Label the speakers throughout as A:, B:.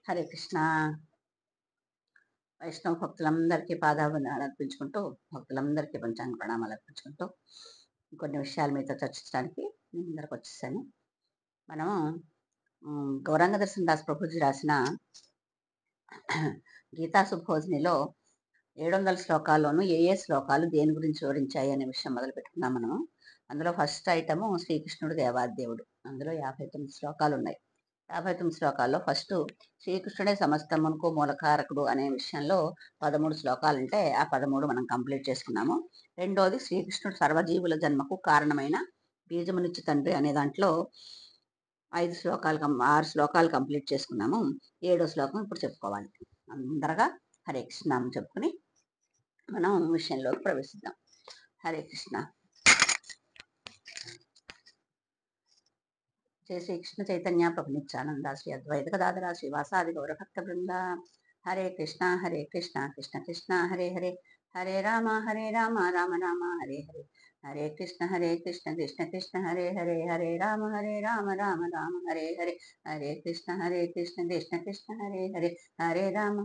A: హరే కృష్ణ. వైష్ణవ భక్తులందరికీ పాదాభివందనాలు అర్పించుకుంటూ, భక్తులందరికీ పంచాంగ ప్రణామాలు అర్పించుకుంటూ కొన్ని విషయాలు మీతో చర్చించడానికి నేను ముందరకు వచ్చేసాను. మనం గౌరాంగ దర్శన్ దాస్ ప్రభుజీ రాసిన గీతా సుభోజనిలో 700 శ్లోకాల్లోనూ ఏ శ్లోకాలు దేని గురించి వివరించాయి అనే విషయం మొదలు పెట్టుకున్నాం మనము. అందులో ఫస్ట్ ఐటము శ్రీకృష్ణుడు దేవాదేవుడు. అందులో 59 శ్లోకాలు ఉన్నాయి. 59 శ్లోకాల్లో ఫస్ట్ శ్రీకృష్ణుడే సమస్తమునకు మూలకారకుడు అనే విషయంలో 13 శ్లోకాలు ఉంటే ఆ 13 మనం కంప్లీట్ చేసుకున్నాము. రెండోది శ్రీకృష్ణుడు సర్వజీవుల జన్మకు కారణమైన బీజమునిచ్చు తండ్రి అనే దాంట్లో 6 శ్లోకాలు కంప్లీట్ చేసుకున్నాము. 7వ శ్లోకం ఇప్పుడు చెప్పుకోవాలి. అందరగా హరే కృష్ణ అని చెప్పుకుని మనం విషయంలోకి ప్రవేశిద్దాం. హరే కృష్ణ. జయ శ్రీ కృష్ణ చైతన్య ప్రభు నిత్యానంద శ్రీ అద్వైత గదాధర శ్రీవాసాది గౌరభక్త బృంద. హరే కృష్ణ కృష్ణ కృష్ణ హరే హరే, హరే రామ రామ రామ హరే హరే, హరే కృష్ణ కృష్ణ కృష్ణ హరే హరే, హరే రామ రామ రామ హరే హరే, హరే కృష్ణ కృష్ణ కృష్ణ హరే హరే, హరే రామ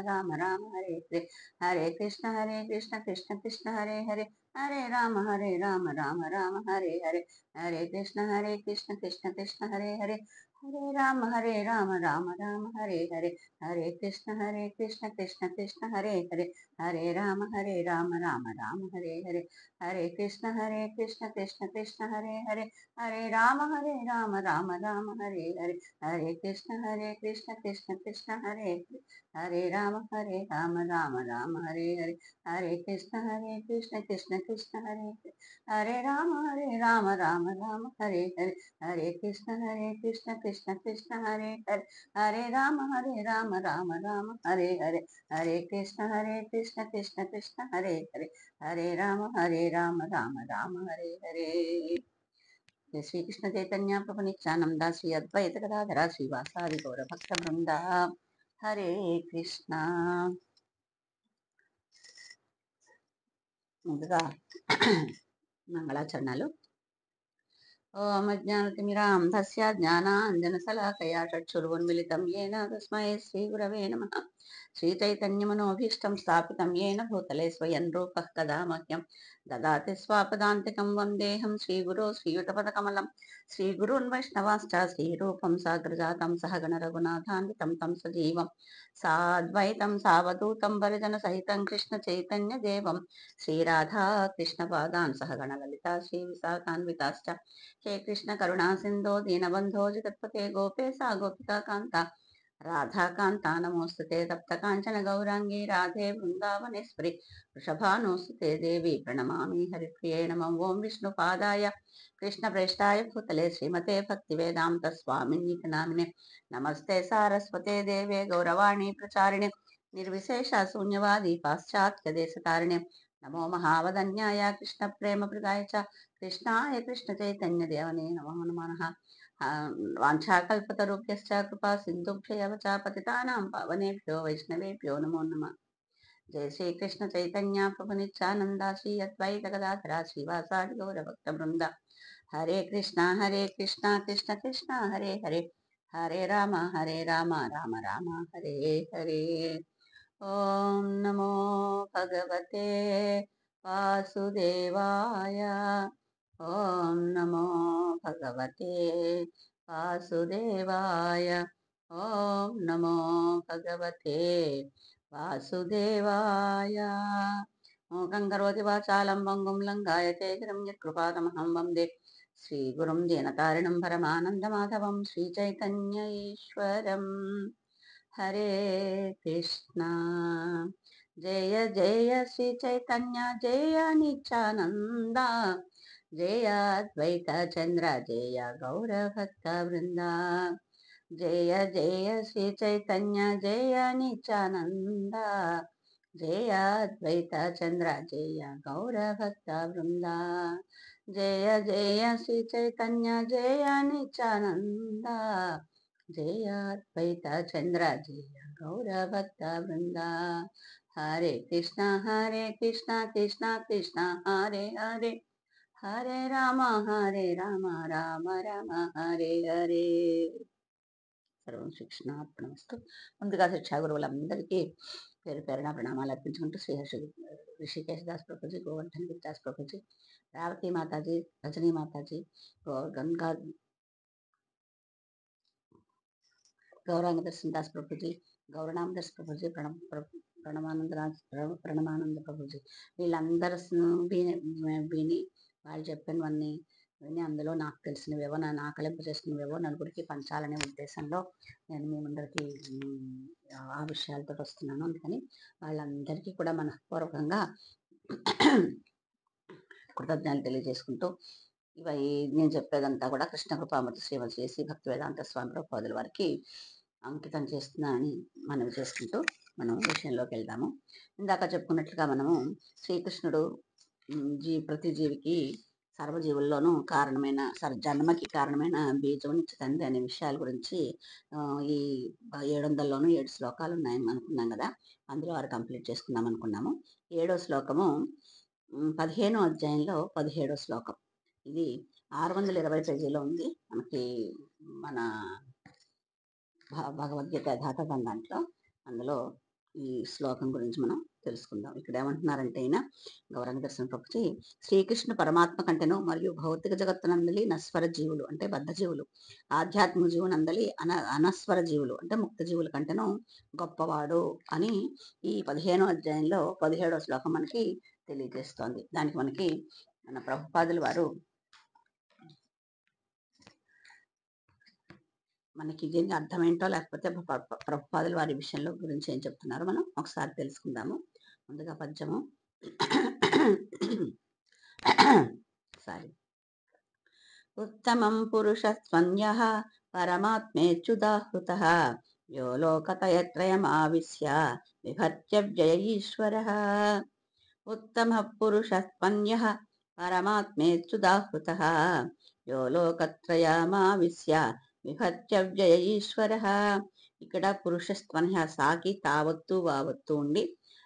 A: రామ రామ హరే హరే, హరే కృష్ణ కృష్ణ కృష్ణ హరే హరే, హరే రామ రామ రామ హరే హరే, హరే కృష్ణ కృష్ణ కృష్ణ హరే హరే, హరే రామ రామ రామ హరే హరే, హరే కృష్ణ కృష్ణ కృష్ణ హరే హరే, హరే రామ రామ రామ హరే హరే, హరే కృష్ణ కృష్ణ కృష్ణ హరే హరే, హరే రామ రామ రామ హరే హరే, హరే కృష్ణ కృష్ణ కృష్ణ హరే హరే, హరే రామ రామ రామ హరే హరే, హరే కృష్ణ కృష్ణ కృష్ణ హరే హరే, హరే రామ రామ రామ హరే హరే, హరే కృష్ణ కృష్ణ కృష్ణ హరే హరే, హరే రామ రామ రామ హరే హరే, హరే కృష్ణ కృష్ణ కృష్ణ హరే హరే, హరే రామ రామ రామ హరే హరే. శ్రీకృష్ణ చైతన్య ప్రభు నిత్యానంద శ్రీ అద్వైత గదాధర శ్రీవాసాది గౌర భక్త బృంద. హరే కృష్ణ. ముందుగా మంగళాచరణాలు. ఓం అజ్ఞానతిమిరాంధస్య జ్ఞానాంజనశలాకయా చక్షురున్మిళితం యేన తస్మై శ్రీగురవే నమః. శ్రీచైతన్యమనోభీష్టం స్థాపితం యేన భూతలే స్వయం రూపః కదా మహ్యం దదాతి స్వాపదాంతికం వందేహం శ్రీగురో శ్రీయుతపదకమలం. శ్రీగురున్ వైష్ణవాశ్చ శ్రీరూపం సాగ్రజాతం సహగణ రఘునాథాన్వితం తం సజీవం సాద్వైతం సావధూతం పరిజన సహితం కృష్ణ చైతన్య దేవం శ్రీరాధా కృష్ణ పాదాన్ సహగణ లలితా శ్రీ విశాఖాన్వితాశ్చ. హే కృష్ణ కరుణా సింధో దీనబంధో జగత్పతే గోపేశ గోపికా కాంత రాధాకాంత నమోస్తుతే తప్త కాంచన గౌరాంగీ రాధే బృందావనేశ్వరి వృషభానోస్తుతే దేవి ప్రణమామి హరిప్రియే నమః. ఓం విష్ణుపాదాయ కృష్ణ ప్రేష్టాయ భూతలే శ్రీమతే భక్తి వేదాంత స్వామిన్యతి నామినే నమస్తే సారస్వతే దేవే గౌరవాణి ప్రచారిణే నిర్విశేష శూన్యవాది పాశ్చాత్య దేశతారిణే నమో మహావదన్యాయ కృష్ణ ప్రేమ ప్రదాయ చ కృష్ణాయ కృష్ణ చైతన్య దేవనే నమో నమః. వాంఛాకల్పతరుభ్యశ్చ కృపా సింధుభ్యవ చ పతితానాం పావనేభ్యో వైష్ణవేభ్యో నమో నమః. జయ శ్రీకృష్ణ చైతన్య ప్రభు నిత్యానంద శ్రీ అద్వైత గదాధర శ్రీవాసాది గౌర భక్త బృంద. హరే కృష్ణ కృష్ణ కృష్ణ హరే హరే, హరే రామ రామ రామ హరే హరే. ఓం నమో భగవతే వాసుదేవాయ. ఓం నమో భగవతే వాసుదేవాయ. ఓం నమో భగవతే వాసుదేవాయ. మూకం కరోతి వాచాలం వంగుం లంఘాయతే గిరం యత్కృపాతమహం వందే శ్రీగురుం దీనతారిణం పరమానందమాధవం శ్రీచైతన్య ఈశ్వరం. హరే కృష్ణ. జయ జయ శ్రీ చైతన్య జయ నిత్యానంద, జయ అద్వైత చంద్ర జయ గౌర భక్త బృంద. జయ జయ శ్రీ చైతన్య జయ నిత్యానంద, జయ అద్వైత చంద్ర జయ గౌర భక్త బృంద. జయ జయ శ్రీ చైతన్య జయ నిత్యానంద, జయ అద్వైత చంద్ర జయ గౌర భక్త బృంద. హరే కృష్ణ కృష్ణ కృష్ణ హరే హరే, హరే రామ రామ రామ హరే హరే. సర్వం శిక్షణార్పణమస్తు. ముందుగా శిక్షా గురువులందరికీ పేరు పేరున ప్రణామాలు అర్పించుకుంటూ శ్రీహర్షి ఋషికేశ్ దాస్ ప్రభుజీ, గోవర్ధన్ గిరి దాస్ ప్రభుజీ, రేవతి మాతాజీ, రజనీ మాతాజీ, గంగా గౌరాంగ దర్శన్ దాస్ ప్రభుజీ, గౌరనామ దర్శన్ ప్రభుజీ, ప్రణమానంద ప్రభుజీ, వీళ్ళందరూ విని వాళ్ళు చెప్పినవన్నీ విని అందులో నాకు తెలిసినవేవో నా ఆకలింపు చేసుకునేవేవో నలుగురికి పంచాలనే ఉద్దేశంలో నేను మీ ముందరికి ఆ విషయాలతో వస్తున్నాను. అందుకని వాళ్ళందరికీ కూడా మనఃపూర్వకంగా కృతజ్ఞతలు తెలియజేసుకుంటూ ఇవి నేను చెప్పేదంతా కూడా కృష్ణ కృపామూర్తి శ్రీమతి శ్రీ భక్తి వేదాంత స్వామి ప్రభుపాదుల వారికి అంకితం చేస్తున్నానని మనవి చేసుకుంటూ మనం విషయంలోకి వెళ్దాము. ఇందాక చెప్పుకున్నట్లుగా మనము శ్రీకృష్ణుడు ప్రతి జీవికి సర్వజీవుల్లోనూ కారణమైన జన్మకి కారణమైన బీజం నుంచి తండ్రి అనే విషయాల గురించి ఈ 700లోనూ 7 శ్లోకాలు ఉన్నాయని అనుకున్నాం కదా. అందులో 6 కంప్లీట్ చేసుకుందాం అనుకున్నాము. 7వ శ్లోకము 15వ అధ్యాయంలో 17వ శ్లోకం. ఇది 620 పేజీలో ఉంది. మనకి మన భగవద్గీత యథాతథం దాంట్లో అందులో ఈ శ్లోకం గురించి మనం తెలుసుకుందాం. ఇక్కడ ఏమంటున్నారంటే ఆయన గౌరంగ దర్శన ప్రభుజీ, శ్రీకృష్ణ పరమాత్మ కంటేను మరియు భౌతిక జగత్తునందలి నస్వర జీవులు అంటే బద్ధ జీవులు, ఆధ్యాత్మిక జీవునందలి అనస్వర జీవులు అంటే ముక్త జీవుల కంటేను గొప్పవాడు అని ఈ 15వ అధ్యాయంలో 17వ శ్లోకం మనకి తెలియజేస్తోంది. దానికి మనకి మన ప్రభుపాదుల వారు మనకి దీనికి అర్థమేంటో లేకపోతే ప్రభుపాదుల వారి విషయంలో గురించి ఏం చెప్తున్నారో మనం ఒకసారి తెలుసుకుందాము. ముందుగా పద్యము సారీ. ఉత్తమం పురుష స్వన్యః పరమాత్మేచ్యుదాహృతః యో లోకత్రయమావిశ్య విభర్త్య వ్యయ ఈశ్వరః. ఉత్తమ పురుష స్వన్యః పరమాత్మేచ్యుదాహృతః యో లోకత్రయమావిశ్య విభత్య వ్యయ ఈశ్వరః. ఇక్కడ పురుషస్త్వన్య సాకి తావత్తు వావత్తు ఉండి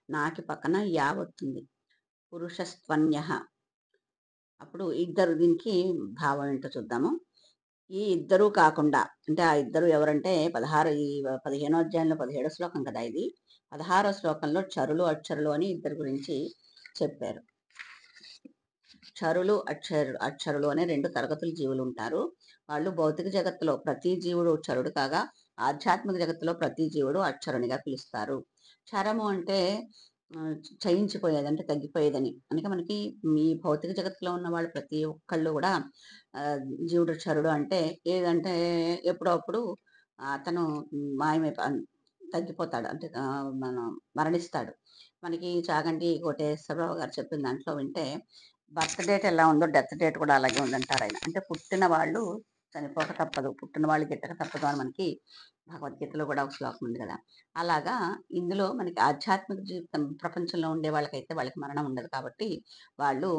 A: నాకి పక్కన యావత్తుంది. పురుషస్త్వన్య అప్పుడు ఇద్దరు, దీనికి భావం ఏంటో చూద్దాము. ఈ ఇద్దరు కాకుండా అంటే ఆ ఇద్దరు ఎవరంటే 15వ అధ్యాయంలో 17వ శ్లోకం కదా ఇది. 16వ శ్లోకంలో చరులు అక్షరులు అని ఇద్దరు గురించి చెప్పారు. చరులు అక్షరులు అనే 2 తరగతుల జీవులు ఉంటారు. వాళ్ళు భౌతిక జగత్తులో ప్రతి జీవుడు చరుడు కాగా ఆధ్యాత్మిక జగత్తులో ప్రతి జీవుడు అక్షరునిగా పిలుస్తారు. చరము అంటే చయించిపోయేది అంటే తగ్గిపోయేదని. అందుకే మనకి ఈ భౌతిక జగత్తులో ఉన్న వాళ్ళు ప్రతి ఒక్కళ్ళు కూడా జీవుడు చరుడు అంటే ఏదంటే ఎప్పుడప్పుడు అతను తగ్గిపోతాడు అంటే మనం మరణిస్తాడు. మనకి చాగంటి కోటేశ్వరరావు గారు చెప్పిన దాంట్లో వింటే బర్త్ డేట్ ఎలా ఉందో డెత్ డేట్ కూడా అలాగే ఉందంటారు ఆయన. అంటే పుట్టిన వాళ్ళు చనిపోక తప్పదు, పుట్టిన వాళ్ళు గిట్టక తప్పదు అని మనకి భగవద్గీతలో కూడా ఒక శ్లోకం ఉంది కదా. అలాగా ఇందులో మనకి ఆధ్యాత్మిక జీవితం ప్రపంచంలో ఉండే వాళ్ళకైతే వాళ్ళకి మరణం ఉండదు కాబట్టి వాళ్ళు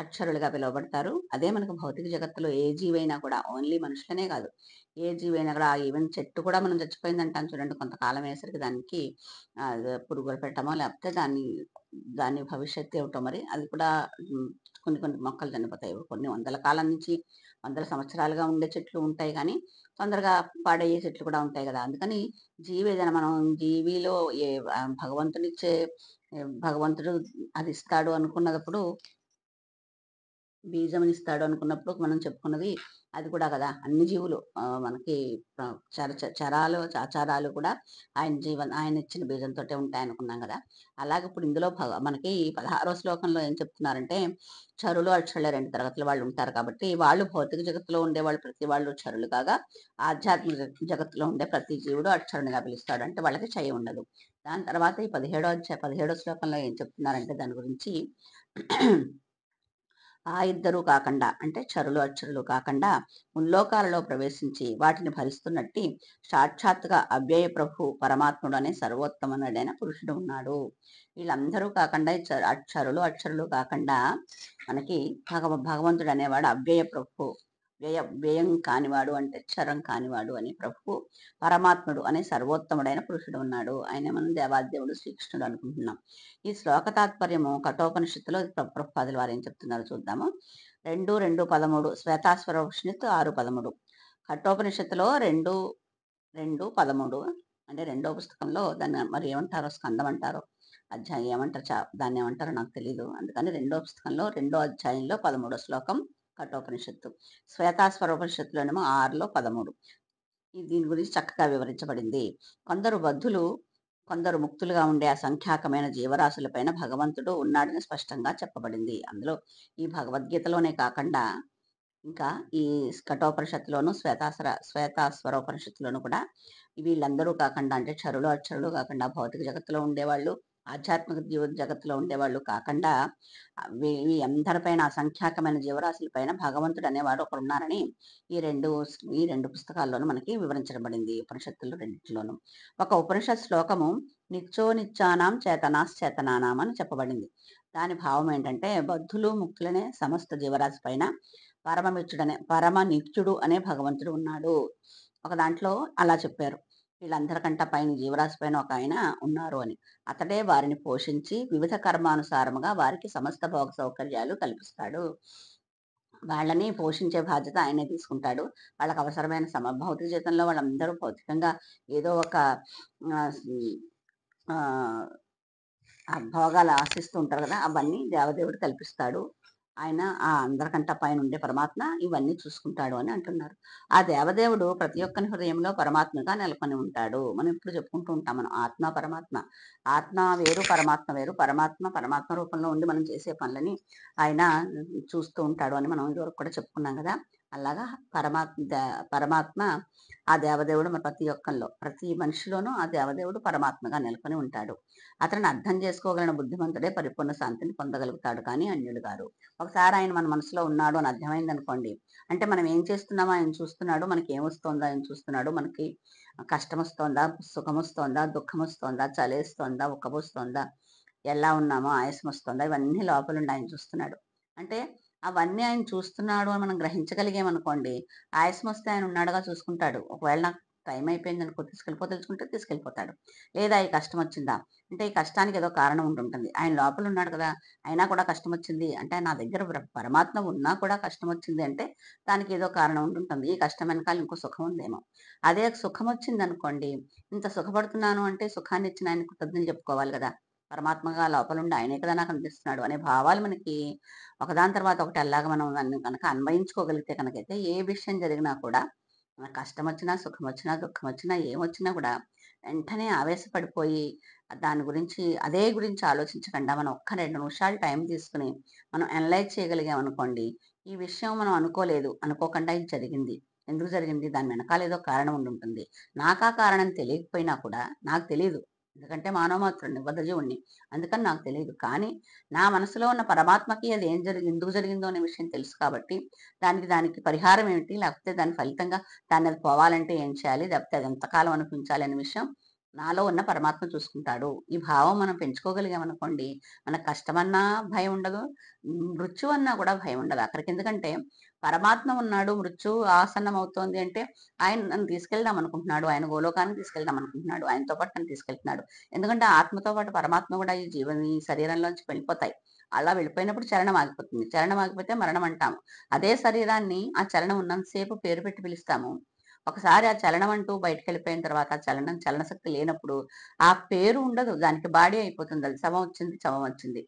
A: అక్షరులుగా పిలువబడతారు. అదే మనకు భౌతిక జగత్తులో ఏ జీవైనా కూడా, ఓన్లీ మనుషులనే కాదు, ఏ జీవైనా కూడా, ఈవెన్ చెట్టు కూడా మనం చచ్చిపోయిందంటాం చూడండి, కొంతకాలం వేసరికి దానికి పురుగులు పెట్టమో లేకపోతే దాని భవిష్యత్తు ఏమిటో మరి, అది కూడా కొన్ని మొక్కలు చనిపోతాయి. కొన్ని వందల కాలం నుంచి వందల సంవత్సరాలుగా ఉండే చెట్లు ఉంటాయి కానీ తొందరగా పాడయ్యే చెట్లు కూడా ఉంటాయి కదా. అందుకని ఏదైనా మనం జీవిలో భగవంతుడు అది ఇస్తాడు అనుకున్నప్పుడు, బీజం ఇస్తాడు అనుకున్నప్పుడు మనం చెప్పుకున్నది అది కూడా కదా. అన్ని జీవులు మనకి చరాలు ఆచారాలు కూడా ఆయన ఇచ్చిన బీజంతో ఉంటాయి అనుకున్నాం కదా. అలాగే ఇప్పుడు ఇందులో మనకి 16వ శ్లోకంలో ఏం చెప్తున్నారంటే చరులు అక్షరులు 2 తరగతుల వాళ్ళు ఉంటారు కాబట్టి వాళ్ళు భౌతిక జగత్తులో ఉండేవాళ్ళు ప్రతి వాళ్ళు చరులు కాగా ఆధ్యాత్మిక జగత్తులో ఉండే ప్రతి జీవుడు అక్షరునిగా పిలుస్తాడు. అంటే వాళ్ళకి చయ ఉండదు. దాని తర్వాత ఈ 17వ శ్లోకంలో ఏం చెప్తున్నారంటే దాని గురించి ఆ ఇద్దరు కాకుండా అంటే చరులు అక్షరులు కాకుండా ముల్లోకాలలో ప్రవేశించి వాటిని భరిస్తున్నట్టి సాక్షాత్తుగా అవ్యయ ప్రభు పరమాత్ముడు అనే సర్వోత్తముడైన పురుషుడు ఉన్నాడు. వీళ్ళందరూ కాకుండా అక్షరులు కాకుండా మనకి భగవంతుడు అనేవాడు అవ్యయ ప్రభు, వ్యయం కానివాడు అంటే క్షరం కానివాడు అని ప్రభు పరమాత్ముడు అనే సర్వోత్తముడైన పురుషుడు ఉన్నాడు. ఆయన మనం దేవాదేవుడు శ్రీకృష్ణుడు అనుకుంటున్నాం. ఈ శ్లోక తాత్పర్యము కఠోపనిషత్తులో ప్రభుపాదుల వారు ఏం చెప్తున్నారో చూద్దాము. 2:2:13 శ్వేతాశ్వర ఉపనిషత్తు 6:13. కఠోపనిషత్తులో 2, 13 అంటే రెండో పుస్తకంలో దాన్ని మరి ఏమంటారో స్కందం అంటారో, అధ్యాయం ఏమంటారో దాన్నేమంటారో నాకు తెలీదు. అందుకని రెండో పుస్తకంలో రెండో అధ్యాయంలో 13 శ్లోకం కఠోపనిషత్తు. శ్వేతాస్వరోపనిషత్తులోనేమో 6లో 13. దీని గురించి చక్కగా వివరించబడింది. కొందరు బద్ధులు, కొందరు ముక్తులుగా ఉండే అసంఖ్యాకమైన జీవరాశులపైన భగవంతుడు ఉన్నాడని స్పష్టంగా చెప్పబడింది. అందులో ఈ భగవద్గీతలోనే కాకుండా ఇంకా ఈ కఠోపనిషత్తులోను, శ్వేతాస్వరోపనిషత్తులోను కూడా వీళ్ళందరూ కాకుండా అంటే క్షరులు, అక్షరులు కాకుండా భౌతిక జగత్తులో ఉండేవాళ్ళు, ఆధ్యాత్మిక జగత్తులో ఉండేవాళ్ళు కాకుండా ఈ అందరిపైన అసంఖ్యాకమైన జీవరాశులపైన భగవంతుడు అనేవాడు ఒకడున్నారని ఈ రెండు పుస్తకాల్లోనూ మనకి వివరించబడింది. ఉపనిషత్తులు రెండిట్లోనూ. ఒక ఉపనిషత్ శ్లోకము నిత్యో నిత్యానాం చేతనాశ్చేతనానాం అని చెప్పబడింది. దాని భావం ఏంటంటే బద్ధులు, ముక్తులనే సమస్త జీవరాశి పైన పరమ నిత్యుడు అనే భగవంతుడు ఉన్నాడు. ఒక దాంట్లో అలా చెప్పారు. వీళ్ళందరికంటే పైన జీవరాశి పైన ఒక ఆయన ఉన్నారు అని. అతడే వారిని పోషించి వివిధ కర్మానుసారముగా వారికి సమస్త భోగ సౌకర్యాలు కల్పిస్తాడు. వాళ్ళని పోషించే బాధ్యత ఆయనే తీసుకుంటాడు. వాళ్ళకి అవసరమైన భౌతిక జీవితంలో వాళ్ళందరూ భౌతికంగా ఏదో ఒక భోగాలు ఆశిస్తూ ఉంటారు కదా! అవన్నీ దేవదేవుడు కల్పిస్తాడు. ఆయన ఆ అందరికంటే పైన ఉండే పరమాత్మ ఇవన్నీ చూసుకుంటాడు అని అంటున్నారు. ఆ దేవదేవుడు ప్రతి ఒక్కరి హృదయంలో పరమాత్మగా నెలకొని ఉంటాడు. మనం ఇప్పుడు చెప్పుకుంటూ ఉంటాం మనం ఆత్మ, పరమాత్మ. ఆత్మ వేరు, పరమాత్మ వేరు. పరమాత్మ రూపంలో ఉండి మనం చేసే పనులని ఆయన చూస్తూ ఉంటాడు అని మనం ఇదివరకు కూడా చెప్పుకున్నాం కదా! అలాగా పరమాత్మ ఆ దేవదేవుడు ప్రతి ఒక్కరిలో, ప్రతి మనిషిలోనూ ఆ దేవదేవుడు పరమాత్మగా నెలకొని ఉంటాడు. అతన్ని అర్థం చేసుకోగలిగిన బుద్ధిమంతుడే పరిపూర్ణ శాంతిని పొందగలుగుతాడు కానీ అన్యుడు గారు. ఒకసారి ఆయన మన మనసులో ఉన్నాడు అని అర్థమైంది అనుకోండి, అంటే మనం ఏం చేస్తున్నామో ఆయన చూస్తున్నాడు, మనకి ఏమొస్తుందో ఆయన చూస్తున్నాడు, మనకి కష్టం వస్తోందా, సుఖం వస్తోందా, దుఃఖం వస్తోందా, చలేస్తోందా, ఉక్కబోస్తోందా, ఎలా ఉన్నామో ఆయాసం వస్తుందా, ఇవన్నీ లోపలుండి ఆయన చూస్తున్నాడు. అంటే అవన్నీ ఆయన చూస్తున్నాడు అని మనం గ్రహించగలిగామనుకోండి, ఆయాసం వస్తే ఆయన ఉన్నాడుగా చూసుకుంటాడు. ఒకవేళ నాకు టైం అయిపోయింది అనుకో తెలుసుకుంటే తీసుకెళ్ళిపోతాడు. లేదా ఈ కష్టం వచ్చిందా, అంటే ఈ కష్టానికి ఏదో కారణం ఉంటుంటుంది. ఆయన లోపల ఉన్నాడు కదా, అయినా కూడా కష్టం వచ్చింది అంటే నా దగ్గర పరమాత్మ ఉన్నా కూడా కష్టం వచ్చింది అంటే దానికి ఏదో కారణం ఉంటుంటుంది. ఈ కష్టం వెనకాల ఇంకో సుఖం ఉందేమో. అదే సుఖం వచ్చింది అనుకోండి, ఇంత సుఖపడుతున్నాను అంటే సుఖాన్ని ఇచ్చిన ఆయన కృతజ్ఞతలు చెప్పుకోవాలి కదా. పరమాత్మగా లోపలుండి ఆయనే కదా నాకు అనిపిస్తున్నాడు అనే భావాలు మనకి ఒకదాని తర్వాత ఒకటి అలాగా మనం దాన్ని కనుక అన్వయించుకోగలిగితే కనుకైతే ఏ విషయం జరిగినా కూడా మనకు కష్టం వచ్చినా, సుఖం వచ్చినా, దుఃఖం వచ్చినా, ఏమొచ్చినా కూడా వెంటనే ఆవేశపడిపోయి దాని గురించి అదే గురించి ఆలోచించకుండా మనం ఒక్క 2 నిమిషాలు టైం తీసుకుని మనం అనలైజ్ చేయగలిగామనుకోండి, ఈ విషయం మనం అనుకోలేదు, అనుకోకుండా ఇది జరిగింది. ఎందుకు జరిగింది? దాని వెనకాల ఏదో కారణం ఉండుంటుంది. నాకా కారణం తెలియకపోయినా కూడా నాకు తెలీదు. ఎందుకంటే మానవ మాత్రుడిని, బద్ధజీవుడిని. అందుకని నాకు తెలీదు. కానీ నా మనసులో ఉన్న పరమాత్మకి అది ఎందుకు జరిగిందో అనే విషయం తెలుసు కాబట్టి దానికి పరిహారం ఏమిటి? లేకపోతే దాని ఫలితంగా అది పోవాలంటే ఏం చేయాలి? లేకపోతే అది ఎంతకాలం అనిపించాలి అనే విషయం నాలో ఉన్న పరమాత్మ చూసుకుంటాడు. ఈ భావం మనం పెంచుకోగలిగామనుకోండి, మనకు కష్టమన్నా భయం ఉండదు, మృత్యువన్నా కూడా భయం ఉండదు. అక్కడికి ఎందుకంటే పరమాత్మ ఉన్నాడు, మృత్యువు ఆసన్నమవుతోంది అంటే ఆయన నన్ను తీసుకెళ్దాం అనుకుంటున్నాడు. ఆయన గోలోకానికి తీసుకెళ్దాం అనుకుంటున్నాడు. ఆయనతో పాటు నన్ను తీసుకెళ్తున్నాడు. ఎందుకంటే ఆత్మతో పాటు పరమాత్మ కూడా ఈ శరీరంలోంచి వెళ్ళిపోతాయి. అలా వెళ్ళిపోయినప్పుడు చలనం ఆగిపోతుంది. చలనం ఆగిపోతే మరణం అంటాము. అదే శరీరాన్ని ఆ చలనం ఉన్నంత సేపు పేరు పెట్టి పిలుస్తాము. ఒకసారి ఆ చలనం అంటూ బయటికెళ్ళిపోయిన తర్వాత చలనశక్తి లేనప్పుడు ఆ పేరు ఉండదు. దానికి బాడీ అయిపోతుంది. అది శవం వచ్చింది, శవం వచ్చింది.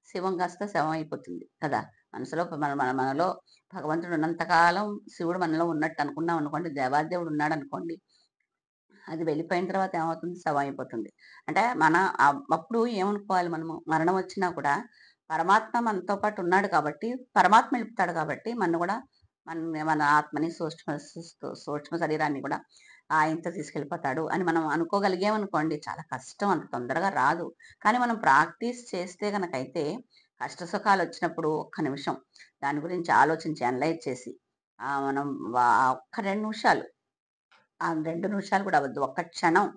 A: శివం కాస్త శవం అయిపోతుంది కదా! మనసులో మనలో భగవంతుడు ఉన్నంత కాలం శివుడు మనలో ఉన్నట్టు అనుకున్నాం అనుకోండి, దేవాదేవుడు ఉన్నాడనుకోండి, అది వెళ్ళిపోయిన తర్వాత ఏమవుతుంది? శవం అయిపోతుంది. అంటే అప్పుడు ఏమనుకోవాలి మనము? మరణం వచ్చినా కూడా పరమాత్మ మనతో పాటు ఉన్నాడు కాబట్టి, పరమాత్మ నిలుపుతాడు కాబట్టి మనను కూడా మన ఆత్మని సూక్ష్మ శరీరాన్ని కూడా ఆయనతో తీసుకెళ్ళిపోతాడు అని మనం అనుకోగలిగామనుకోండి, చాలా కష్టం, అంత తొందరగా రాదు. కానీ మనం ప్రాక్టీస్ చేస్తే గనకైతే కష్ట సుఖాలు వచ్చినప్పుడు ఒక్క నిమిషం దాని గురించి ఆలోచించి అనలైజ్ చేసి మనం ఒక్క 2 నిమిషాలు, ఆ 2 నిమిషాలు కూడా అవ్వద్దు, ఒక్క క్షణం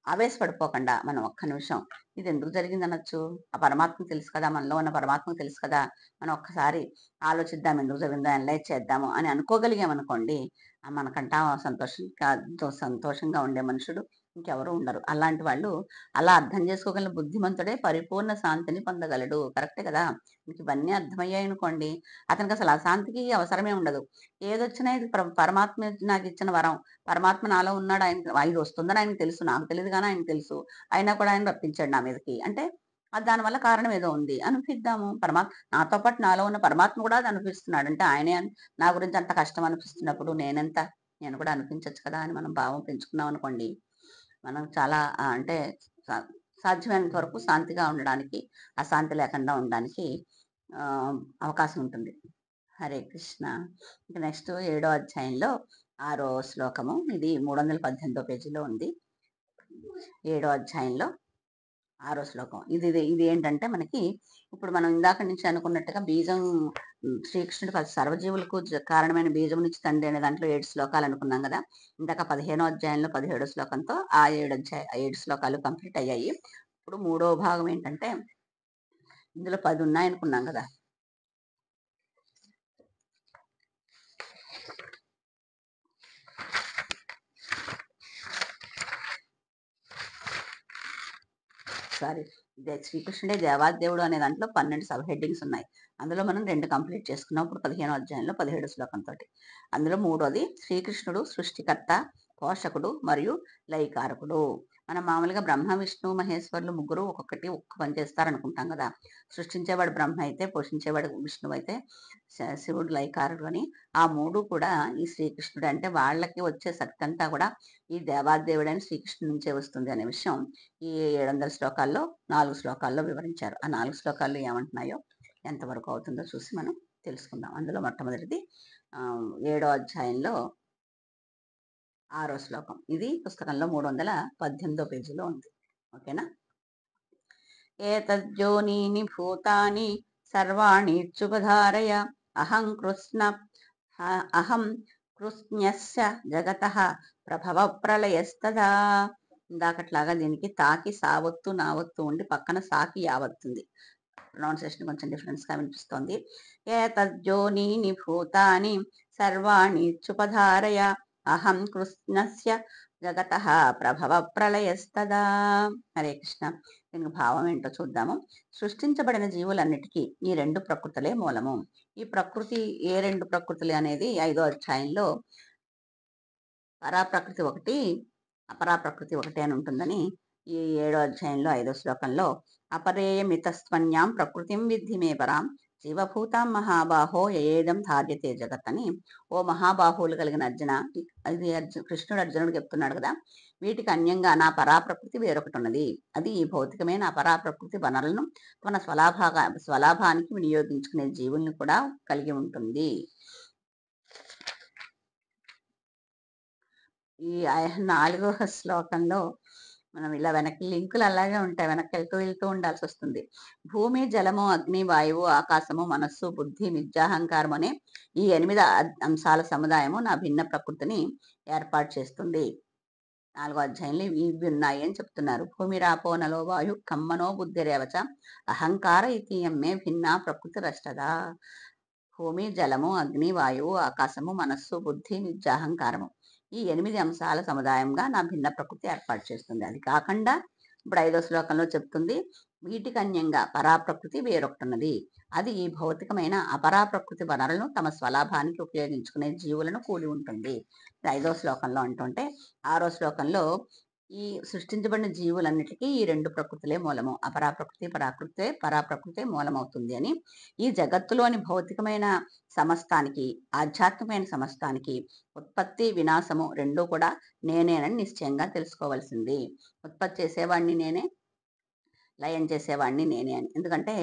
A: ఆవేశపడిపోకుండా మనం ఒక్క నిమిషం ఇది ఎందుకు జరిగిందనొచ్చు. ఆ పరమాత్మకు తెలుసు కదా, మనలో ఉన్న పరమాత్మకు తెలుసు కదా, మనం ఒక్కసారి ఆలోచిద్దాం ఎందుకు జరిగిందో అనలైజ్ చేద్దాము అని అనుకోగలిగామనుకోండి, మనకంటా సంతోషంగా ఉండే మనుషుడు ఇంకెవరు ఉండరు. అలాంటి వాళ్ళు అలా అర్థం చేసుకోగలిగిన బుద్ధిమంతుడే పరిపూర్ణ శాంతిని పొందగలడు. కరెక్టే కదా! మీకివన్నీ అర్థమయ్యాయనుకోండి, అతనికసలు అశాంతికి అవసరమే ఉండదు. ఏదొచ్చినా ఇది పరమాత్మ నాకిచ్చిన వరం. పరమాత్మ నాలో ఉన్నాడు. ఇది వస్తుందని ఆయనకి తెలుసు. నాకు తెలీదు గానీ ఆయనకి తెలుసు. అయినా కూడా ఆయన రప్పించాడు నా మీదకి. అంటే దానివల్ల కారణం ఏదో ఉంది. అనుభవిద్దాము. నాతో పాటు నాలో ఉన్న పరమాత్మ కూడా అది అనుభవిస్తున్నాడు. అంటే ఆయనే నా గురించి అంత కష్టం అనిపిస్తున్నప్పుడు నేను కూడా అనిపించొచ్చు కదా! అని మనం భావం పెంచుకున్నామనుకోండి, మనం చాలా అంటే సా సాధ్యమైనంత వరకు శాంతిగా ఉండడానికి, అశాంతి లేకుండా ఉండడానికి అవకాశం ఉంటుంది. హరే కృష్ణ. ఇక నెక్స్ట్ ఏడో అధ్యాయంలో ఆరో శ్లోకము. ఇది 318 పేజీలో ఉంది. ఏడో అధ్యాయంలో ఆరో శ్లోకం. ఇది ఏంటంటే మనకి ఇప్పుడు మనం ఇందాక నుంచి అనుకున్నట్టుగా బీజం శ్రీకృష్ణుడు సర్వజీవులకు కారణమైన బీజం నుంచి తండ్రి అనే దాంట్లో 7 శ్లోకాలు అనుకున్నాం కదా! ఇందాక 15 అధ్యాయంలో 17 శ్లోకంతో ఆ 7 శ్లోకాలు కంప్లీట్ అయ్యాయి. ఇప్పుడు మూడో భాగం ఏంటంటే ఇందులో 10 ఉన్నాయనుకున్నాం కదా! సారీ, శ్రీకృష్ణుడే దేవాదేవుడు అనే దాంట్లో 12 సబ్ హెడ్డింగ్స్ ఉన్నాయి. అందులో మనం 2 కంప్లీట్ చేసుకున్నాం. ఇప్పుడు 15 అధ్యాయంలో 17 శ్లోకంతోటి. అందులో మూడోది శ్రీకృష్ణుడు సృష్టికర్త, పోషకుడు మరియు లయకారకుడు. మనం మామూలుగా బ్రహ్మ, విష్ణు, మహేశ్వరులు ముగ్గురు ఒక్కొక్కటి ఒక్క పని చేస్తారనుకుంటాం కదా! సృష్టించేవాడు బ్రహ్మ అయితే, పోషించేవాడు విష్ణువు అయితే, శివుడు లయకారుడు అని. ఆ 3 కూడా ఈ శ్రీకృష్ణుడు. అంటే వాళ్ళకి వచ్చే శక్తి అంతా కూడా ఈ దేవాదేవుడైన శ్రీకృష్ణుడి నుంచే వస్తుంది అనే విషయం ఈ 700 శ్లోకాల్లో 4 శ్లోకాల్లో వివరించారు. ఆ 4 శ్లోకాల్లో ఏమంటున్నాయో ఎంతవరకు అవుతుందో చూసి మనం తెలుసుకుందాం. అందులో మొట్టమొదటిది ఏడో అధ్యాయంలో ఆరో శ్లోకం. ఇది పుస్తకంలో 318 పేజీలో ఉంది. ఓకేనా? ఏతజ్జోనీని భూతాని సర్వాణీచ్యుపధారయ అహం కృష్ణస్య జగతః ప్రభవ ప్రళయస్తదా. ఇందాకట్లాగా దీనికి తాకి సావత్తు నావత్తు ఉండి పక్కన సాకి యావత్తుంది. ప్రొనౌన్సియేషన్ కొంచెం డిఫరెన్స్ గా వినిపిస్తోంది. ఏతజ్జోనీని భూతాని సర్వాణీచ్యుపధారయ అహం కృష్ణస్య జగతః ప్రభవ ప్రళయస్తదా. హరే కృష్ణ. దీనికి భావం ఏంటో చూద్దాము. సృష్టించబడిన జీవులన్నిటికీ ఈ 2 ప్రకృతులే మూలము. ఈ ప్రకృతి ఏ 2 ప్రకృతులు అనేది 5వ అధ్యాయంలో పరాప్రకృతి ఒకటి, అపరాప్రకృతి ఒకటి అని ఉంటుందని ఈ 7వ అధ్యాయంలో 5వ శ్లోకంలో అపరేయమితస్త్వన్యాం ప్రకృతిం విద్ధి మే పరాం జీవభూతాం మహాబాహో ఏదం ధార్యతే జగత్ అని. ఓ మహాబాహువులు కలిగిన అర్జున, అది కృష్ణుడు అర్జునుడు చెప్తున్నాడు కదా, వీటికి అన్యంగా నా పరాప్రకృతి వేరొకటి ఉన్నది. అది ఈ భౌతికమైన అపరాప్రకృతి వనరులను తన స్వలాభానికి వినియోగించుకునే జీవుల్ని కూడా కలిగి ఉంటుంది. ఈ 4వ శ్లోకంలో మనం ఇలా వెనక్కి లింకులు అలాగే ఉంటాయి. వెనక్కి వెళ్తూ ఉండాల్సి వస్తుంది. భూమి, జలము, అగ్ని, వాయువు, ఆకాశము, మనస్సు, బుద్ధి, నిత్యాహంకారం అనే ఈ 8 అంశాల సముదాయము నా భిన్న ప్రకృతిని ఏర్పాటు చేస్తుంది. 4వ అధ్యాయంలో ఇవి ఉన్నాయి అని చెప్తున్నారు. భూమి రాపో నలో వాయు కమ్మనో బుద్ధిరేవచ అహంకార ఇతీయం మే భిన్నా ప్రకృతి రష్టదా. భూమి, జలము, అగ్ని, వాయువు, ఆకాశము, మనస్సు, బుద్ధి, నిత్యాహంకారము ఈ 8 అంశాల సముదాయంగా నా భిన్న ప్రకృతి ఏర్పాటు చేస్తుంది. అది కాకుండా ఇప్పుడు 5వ శ్లోకంలో చెప్తుంది, వీటికి అన్యంగా పరాప్రకృతి వేరొకటి ఉన్నది. అది ఈ భౌతికమైన అపరాప్రకృతి వనరులను తమ స్వలాభానికి ఉపయోగించుకునే జీవులను కూడి ఉంటుంది. 5వ శ్లోకంలో అంటుంటే 6వ శ్లోకంలో ఈ సృష్టించబడిన జీవులన్నిటికీ ఈ 2 ప్రకృతులే మూలము. పరాప్రకృతే మూలమవుతుంది అని. ఈ జగత్తులోని భౌతికమైన సమస్తానికి, ఆధ్యాత్మికమైన సమస్తానికి ఉత్పత్తి, వినాశము రెండూ కూడా నేనేనని నిశ్చయంగా తెలుసుకోవాల్సింది. ఉత్పత్తి చేసేవాడిని నేనే, లయం చేసేవాడిని నేనే అని. ఎందుకంటే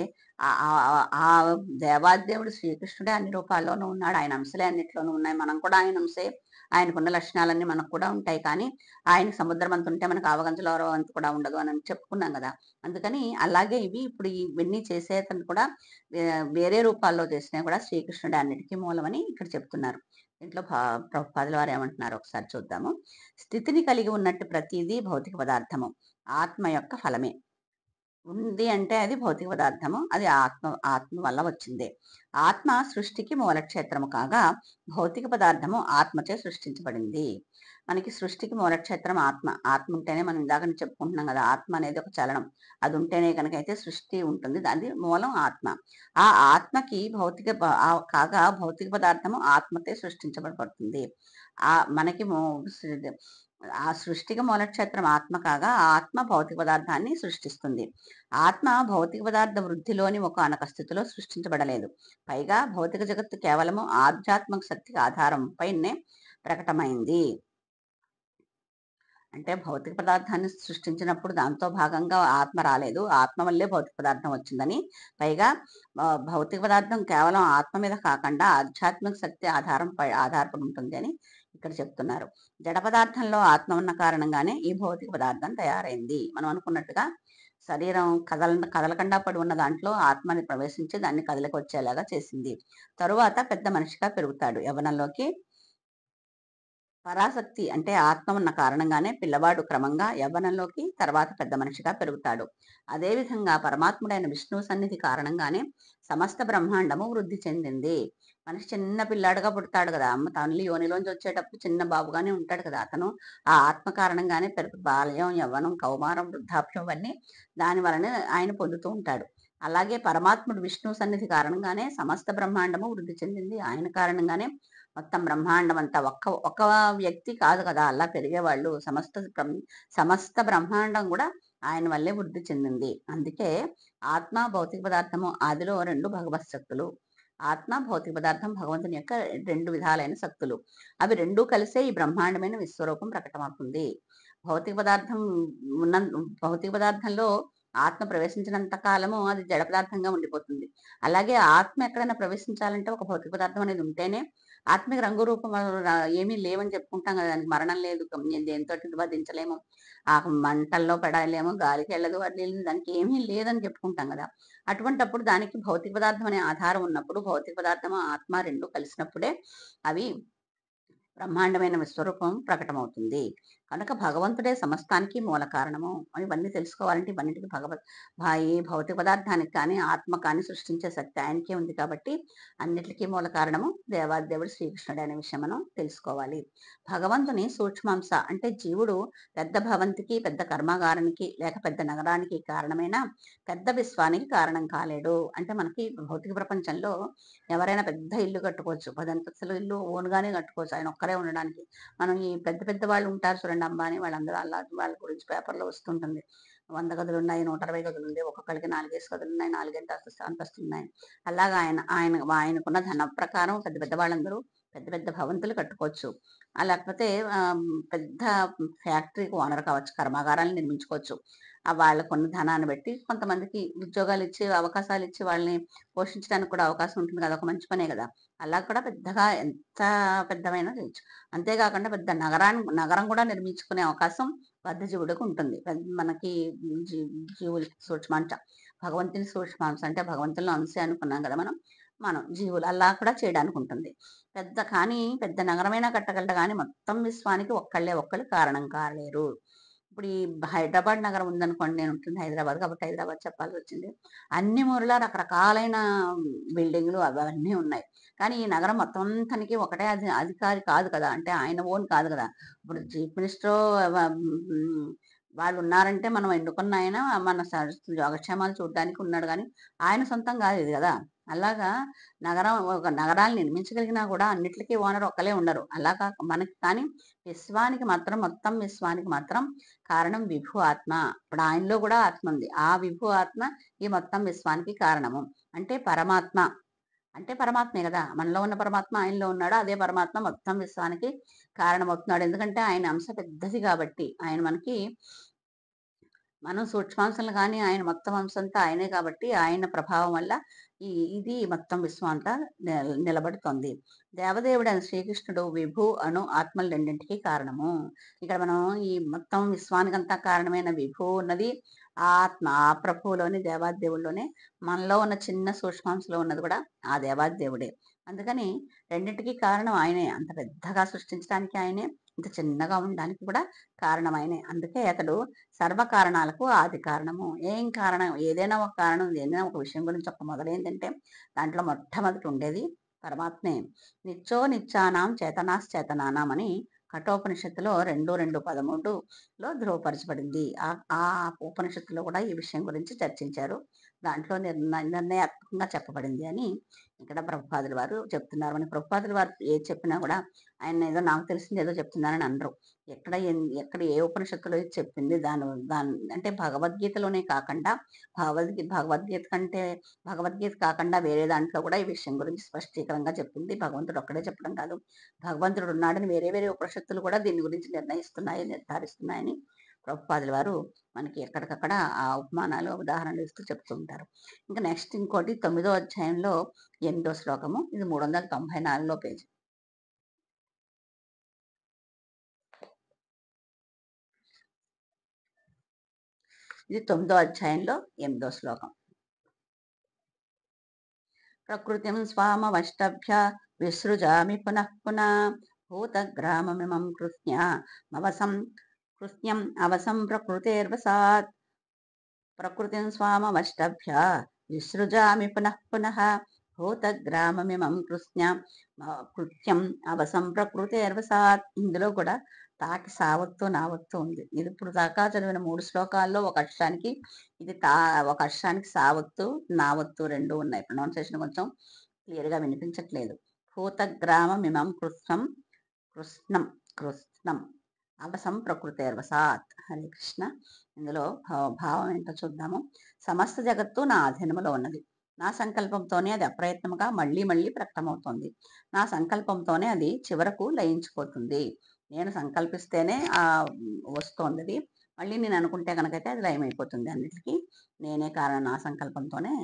A: ఆ దేవాదేవుడు శ్రీకృష్ణుడే అన్ని రూపాల్లోనూ ఉన్నాడు. ఆయన అంశలే అన్నిట్లోనూ ఉన్నాయి. మనం కూడా ఆయన అంశే. ఆయనకున్న లక్షణాలన్నీ మనకు కూడా ఉంటాయి. కానీ ఆయన సముద్రం అంత ఉంటే మనకు ఆవగంజలో అంత కూడా ఉండదు అని చెప్పుకున్నాం కదా. అందుకని అలాగే ఇప్పుడు ఇవన్నీ చేసేతను కూడా వేరే రూపాల్లో చేసినా కూడా శ్రీకృష్ణుడే అన్నిటికీ మూలమని ఇక్కడ చెప్తున్నారు. దీంట్లో ప్రభుపాదుల వారు ఏమంటున్నారు ఒకసారి చూద్దాము. స్థితిని కలిగి ఉన్నట్టు ప్రతిదీ భౌతిక పదార్థము ఆత్మ యొక్క ఫలమే. ఉంది అంటే అది భౌతిక పదార్థము. అది ఆత్మ వల్ల వచ్చిందే. ఆత్మ సృష్టికి మూలక్షేత్రము కాగా భౌతిక పదార్థము ఆత్మచే సృష్టించబడింది. మనకి సృష్టికి మూలక్షేత్రం ఆత్మ. ఆత్మ ఉంటేనే మనం ఇందాక నుంచి చెప్పుకుంటున్నాం కదా! ఆత్మ అనేది ఒక చలనం. అది ఉంటేనే గనకైతే సృష్టి ఉంటుంది. దాని మూలం ఆత్మ. ఆ ఆత్మకి కాగా భౌతిక పదార్థము ఆత్మతే సృష్టించబడుతుంది. మనకి ఆ సృష్టికి మూలక్షేత్రం ఆత్మ కాగా, ఆ ఆత్మ భౌతిక పదార్థాన్ని సృష్టిస్తుంది. ఆత్మ భౌతిక పదార్థ వృద్ధిలోని ఒకానొక స్థితిలో సృష్టించబడలేదు. పైగా భౌతిక జగత్తు కేవలము ఆధ్యాత్మిక శక్తికి ఆధారం పైనే ప్రకటమైంది. అంటే భౌతిక పదార్థాన్ని సృష్టించినప్పుడు దాంతో భాగంగా ఆత్మ రాలేదు. ఆత్మ వల్లే భౌతిక పదార్థం వచ్చిందని, పైగా భౌతిక పదార్థం కేవలం ఆత్మ మీద కాకుండా ఆధ్యాత్మిక శక్తి ఆధారపడి ఉంటుంది అని ఇక్కడ చెప్తున్నారు. జడ పదార్థంలో ఆత్మ ఉన్న కారణంగానే ఈ భౌతిక పదార్థం తయారైంది. మనం అనుకున్నట్టుగా శరీరం కదలకుండా పడి ఉన్న దాంట్లో ఆత్మని ప్రవేశించి దాన్ని కదలికి వచ్చేలాగా చేసింది. తరువాత పెద్ద మనిషిగా పెరుగుతాడు. యవ్వనంలోకి పరాశక్తి అంటే ఆత్మ ఉన్న కారణంగానే పిల్లవాడు క్రమంగా యవ్వనంలోకి, తర్వాత పెద్ద మనిషిగా పెరుగుతాడు. అదేవిధంగా పరమాత్ముడైన విష్ణువు సన్నిధి కారణంగానే సమస్త బ్రహ్మాండము వృద్ధి చెందింది. మనిషి చిన్న పిల్లాడుగా పుడతాడు కదా! అమ్మ తల్లి యోనిలోంచి వచ్చేటప్పుడు చిన్న బాబుగానే ఉంటాడు కదా! అతను ఆ ఆత్మ కారణంగానే బాల్యం, యవ్వనం, కౌమారం, వృద్ధాప్యం ఇవన్నీ దాని వలనే ఆయన పొందుతూ ఉంటాడు. అలాగే పరమాత్ముడు విష్ణువు సన్నిధి కారణంగానే సమస్త బ్రహ్మాండము వృద్ధి చెందింది. ఆయన కారణంగానే మొత్తం బ్రహ్మాండం అంతా ఒక వ్యక్తి కాదు కదా అలా పెరిగేవాళ్ళు. సమస్త బ్రహ్మాండం కూడా ఆయన వల్లే వృద్ధి చెందింది. అందుకే ఆత్మ, భౌతిక పదార్థము ఆదిలో 2 భగవత్ శక్తులు. ఆత్మ, భౌతిక పదార్థం భగవంతుని యొక్క 2 విధాలైన శక్తులు. అవి 2 కలిసే ఈ బ్రహ్మాండమైన విశ్వరూపం ప్రకటమవుతుంది. భౌతిక పదార్థం ఉన్న భౌతిక పదార్థంలో ఆత్మ ప్రవేశించినంత కాలము అది జడ పదార్థంగా ఉండిపోతుంది. అలాగే ఆత్మ ఎక్కడైనా ప్రవేశించాలంటే ఒక భౌతిక పదార్థం అనేది ఉంటేనే ఆత్మిక రంగు రూపం ఏమీ లేవని చెప్పుకుంటాం కదా! దానికి మరణం లేదు. దేనితోటి వధించలేము. ఆ మంటల్లో పడలేము. గాలికి వెళ్ళదు. దానికి ఏమీ లేదని చెప్పుకుంటాం కదా! అటువంటప్పుడు దానికి భౌతిక పదార్థం అనే ఆధారం ఉన్నప్పుడు, భౌతిక పదార్థము, ఆత్మ 2 కలిసినప్పుడే అవి బ్రహ్మాండమైన విశ్వరూపం ప్రకటమవుతుంది. కనుక భగవంతుడే సమస్తానికి మూల కారణము. ఇవన్నీ తెలుసుకోవాలంటే ఇవన్నిటికి ఈ భౌతిక పదార్థానికి కానీ, ఆత్మ కానీ సృష్టించే శక్తి ఆయనకే ఉంది కాబట్టి అన్నిటికీ మూల కారణము దేవాదేవుడు శ్రీకృష్ణుడే అనే విషయం మనం తెలుసుకోవాలి. భగవంతుని సూక్ష్మాంశ అంటే జీవుడు పెద్ద భవంతికి, పెద్ద కర్మాగారానికి లేక పెద్ద నగరానికి కారణమైన పెద్ద విశ్వానికి కారణం కాలేడు. అంటే మనకి భౌతిక ప్రపంచంలో ఎవరైనా పెద్ద ఇల్లు కట్టుకోవచ్చు. 10 అంతస్తుల ఇల్లు ఓన్‌గానే కట్టుకోవచ్చు. ఆయన ఒక్కరే ఉండడానికి. మనం ఈ పెద్ద పెద్ద వాళ్ళు ఉంటారు చూడండి అంబానీ వాళ్ళందరూ వాళ్ళ గురించి పేపర్‌లో వస్తుంటుంది. 100 గదులున్నాయి, 120 గదులుంది. ఒక్కొక్కళ్ళకి 4 గదులున్నాయి, 4 అంతస్తులున్నాయి. అలాగా ఆయనకున్న ధనం ప్రకారం పెద్ద పెద్ద వాళ్ళందరూ పెద్ద పెద్ద భవంతులు కట్టుకోవచ్చు. లేకపోతే పెద్ద ఫ్యాక్టరీకి ఓనర్ కావచ్చు. కర్మాగారాలు నిర్మించుకోవచ్చు. వాళ్ళకున్న ధనాన్ని బట్టి కొంతమందికి ఉద్యోగాలిచ్చి, అవకాశాలిచ్చి వాళ్ళని పోషించడానికి కూడా అవకాశం ఉంటుంది కదా! ఒక మంచి పనే కదా! అలా కూడా పెద్దగా ఎంత పెద్దవైనా చేయొచ్చు. అంతేకాకుండా పెద్ద నగరం కూడా నిర్మించుకునే అవకాశం బద్ధజీవుడికి ఉంటుంది. మనకి జీ జీవులకి సూక్ష్మాంశ, భగవంతుని సూక్ష్మాంశ అంటే భగవంతునిలో అంశే అనుకున్నాం కదా మనం. మనం జీవులు అలా కూడా చేయడానికి ఉంటుంది. పెద్ద నగరమైనా కట్టగలడు గానీ మొత్తం విశ్వానికి ఒక్కళ్ళు కారణం కాలేరు. ఇప్పుడు ఈ హైదరాబాద్ నగరం ఉందనుకోండి. నేను ఉంటుంది హైదరాబాద్ కాబట్టి హైదరాబాద్ చెప్పాల్సొచ్చింది. అన్ని మూరలా రకరకాలైన బిల్డింగులు అవన్నీ ఉన్నాయి. కానీ ఈ నగరం మొత్తం అంతానికి ఒకటే అధికారి కాదు కదా! అంటే ఆయన ఓన్ కాదు కదా! ఇప్పుడు చీఫ్ మినిస్టరు వాళ్ళున్నారంటే మనం ఎన్నుకున్న ఆయన మన యోగక్షేమాలు చూడ్డానికి ఉన్నాడు గానీ, ఆయన సొంతం కాదు ఇది గదా! అలాగా ఒక నగరాలు నిర్మించగలిగినా కూడా అన్నిట్లికి ఓనర్ ఒక్కలే ఉండరు. అలా మనకి కానీ మొత్తం విశ్వానికి మాత్రం కారణం విభు ఆత్మ. ఇప్పుడు ఆయనలో కూడా ఆత్మ ఉంది. ఆ విభు ఆత్మ ఈ మొత్తం విశ్వానికి కారణము. అంటే పరమాత్మ. అంటే పరమాత్మే కదా! మనలో ఉన్న పరమాత్మ ఆయనలో ఉన్నాడు. అదే పరమాత్మ మొత్తం విశ్వానికి కారణమవుతున్నాడు. ఎందుకంటే ఆయన అంశ పెద్దది కాబట్టి. ఆయన మనకి మనం సూక్ష్మాంశాలు గాని ఆయన మొత్తం అంశంతా ఆయనే కాబట్టి ఆయన ప్రభావం వల్ల ఇది మొత్తం విశ్వం అంతా నిలబడుతోంది. దేవదేవుడైన శ్రీకృష్ణుడు విభు, అణు ఆత్మలు రెండింటికి కారణము. ఇక్కడ మనం ఈ మొత్తం విశ్వానికంతా కారణమైన విభు ఉన్నది ఆత్మ. ఆ ప్రభువులోని దేవాదేవుల్లోనే మనలో ఉన్న చిన్న సూక్ష్మాంశలో ఉన్నది కూడా ఆ దేవాదేవుడే. అందుకని రెండింటికి కారణం ఆయనే. అంత పెద్దగా సృష్టించడానికి ఆయనే, ఇంత చిన్నగా ఉండడానికి కూడా కారణమైనే. అందుకే అతడు సర్వ కారణాలకు ఆది కారణము. ఏం కారణం? ఏదైనా ఒక కారణం, ఏదైనా ఒక విషయం గురించి ఒక మొదలైందంటే దాంట్లో మొట్టమొదటి ఉండేది పరమాత్మే. నిత్యో నిత్యానాం చేతనాశ్చేతనానాం అని కఠోపనిషత్తులో 2:13లో ధృవపరచబడింది. ఆ ఉపనిషత్తులో కూడా ఈ విషయం గురించి చర్చించారు. దాంట్లో నిర్ణయాత్మకంగా చెప్పబడింది అని ఇక్కడ ప్రభుపాదుల వారు చెప్తున్నారు. మన ప్రభుపాదుల వారు ఏది చెప్పినా కూడా ఆయన ఏదో నాకు తెలిసింది ఏదో చెప్తున్నారని అనరు. ఎక్కడ ఏ ఉపనిషత్తులో ఇది చెప్పింది దాని అంటే భగవద్గీతలోనే కాకుండా భగవద్గీత కాకుండా వేరే దాంట్లో కూడా ఈ విషయం గురించి స్పష్టీకరంగా చెప్పింది. భగవంతుడు ఒక్కడే చెప్పడం కాదు, భగవంతుడు ఉన్నాడని వేరే వేరే ఉపనిషత్తులు కూడా దీని గురించి నిర్ధారిస్తున్నాయని ప్రభుపాదుల వారు మనకి ఎక్కడికక్కడ ఆ ఉపమానాలు ఉదాహరణలు ఇస్తూ చెప్తూ ఉంటారు. ఇంకా నెక్స్ట్ ఇంకోటి 9వ అధ్యాయంలో 8వ శ్లోకము. ఇది 394లో పేజీ. ఇది 9వ అధ్యాయంలో 8వ శ్లోకం. ప్రకృతిం స్వామవష్టభ్య విసృజామి పునః పునః భూతగ్రామమిమం కృత్స్న్యం అవసం ప్రకృతేర్వసాత్. ప్రకృతిం స్వామవష్టభ్య విసృజామి పునః పునః భూతగ్రామమిమం కృత్స్న్యం అవసం ప్రకృతేర్వసాత్. ఇందులో కూడా తాకి సావత్తు నావత్తు ఉంది. ఇది ఇప్పుడు దాకా చదివిన 3 శ్లోకాల్లో ఒక అక్షరానికి ఒక అక్షరానికి సావత్తు నావత్తు 2 ఉన్నాయి. ప్రొనౌన్సియేషన్ కొంచెం క్లియర్గా వినిపించట్లేదు. భూతగ్రామమిమం కృత్స్నం అవసం ప్రకృతేర్వసాత్. హరే కృష్ణ. ఇందులో భావం ఏంటో చూద్దాము. సమస్త జగత్తు నా అధీనములో ఉన్నది. నా సంకల్పంతోనే అది అప్రయత్నముగా మళ్ళీ మళ్ళీ ప్రకటమవుతోంది. నా సంకల్పంతోనే అది చివరకు లయించిపోతుంది. నేను సంకల్పిస్తేనే వస్తోంది అది. మళ్ళీ నేను అనుకుంటే కనుకైతే అది లయమైపోతుంది. అన్నిటికీ నేనే కారణం. నా సంకల్పంతోనే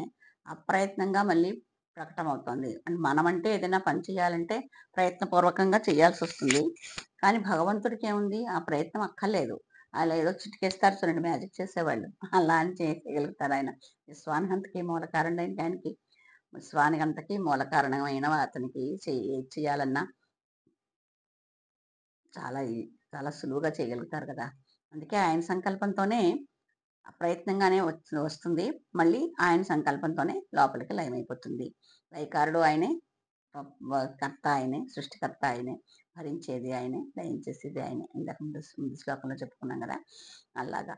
A: అప్రయత్నంగా మళ్ళీ ప్రకటమవుతోంది. మనమంటే ఏదైనా పని చేయాలంటే ప్రయత్నపూర్వకంగా చేయాల్సి వస్తుంది. కానీ భగవంతుడికి ఏముంది, ఆ ప్రయత్నం అక్కర్లేదు. అలా ఏదో చిటికేస్తారు చూడండి, మ్యాజిక్ చేసేవాళ్ళు, అలా అని చేయగలుగుతారు ఆయన. విశ్వానికంతకి మూల కారణమైన ఆయనకి, విశ్వానికంతకి మూల కారణమైన అతనికి చేయాలన్నా చాలా చాలా సులువుగా చేయగలుగుతారు కదా. అందుకే ఆయన సంకల్పంతోనే ప్రయత్నంగానే వస్తుంది. మళ్ళీ ఆయన సంకల్పంతోనే లోపలికి లయమైపోతుంది. లయకారుడు ఆయనే, కర్త ఆయనే, సృష్టికర్త ఆయనే, భరించేది ఆయనే, లయం చేసేది ఆయనే. ఇందాక ముందు శ్లోకంలో చెప్పుకున్నాం కదా. అలాగా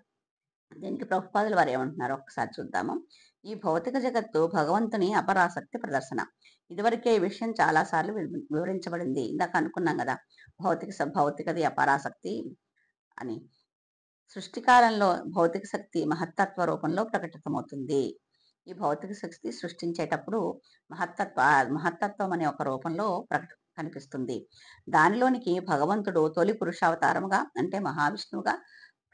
A: దీనికి ప్రభుపాదులు వారు ఏమంటున్నారో ఒకసారి చూద్దాము. ఈ భౌతిక జగత్తు భగవంతుని అపరాసక్తి ప్రదర్శన. ఇదివరకే ఈ విషయం చాలాసార్లు వివరించబడింది. ఇందాక అనుకున్నాం కదా, భౌతికది అపరాసక్తి అని. సృష్టికాలంలో భౌతిక శక్తి మహత్తత్వ రూపంలో ప్రకటితమవుతుంది. ఈ భౌతిక శక్తి సృష్టించేటప్పుడు మహత్తత్వం అనే ఒక రూపంలో కనిపిస్తుంది. దానిలోనికి భగవంతుడు తొలి పురుషావతారముగా అంటే మహావిష్ణువుగా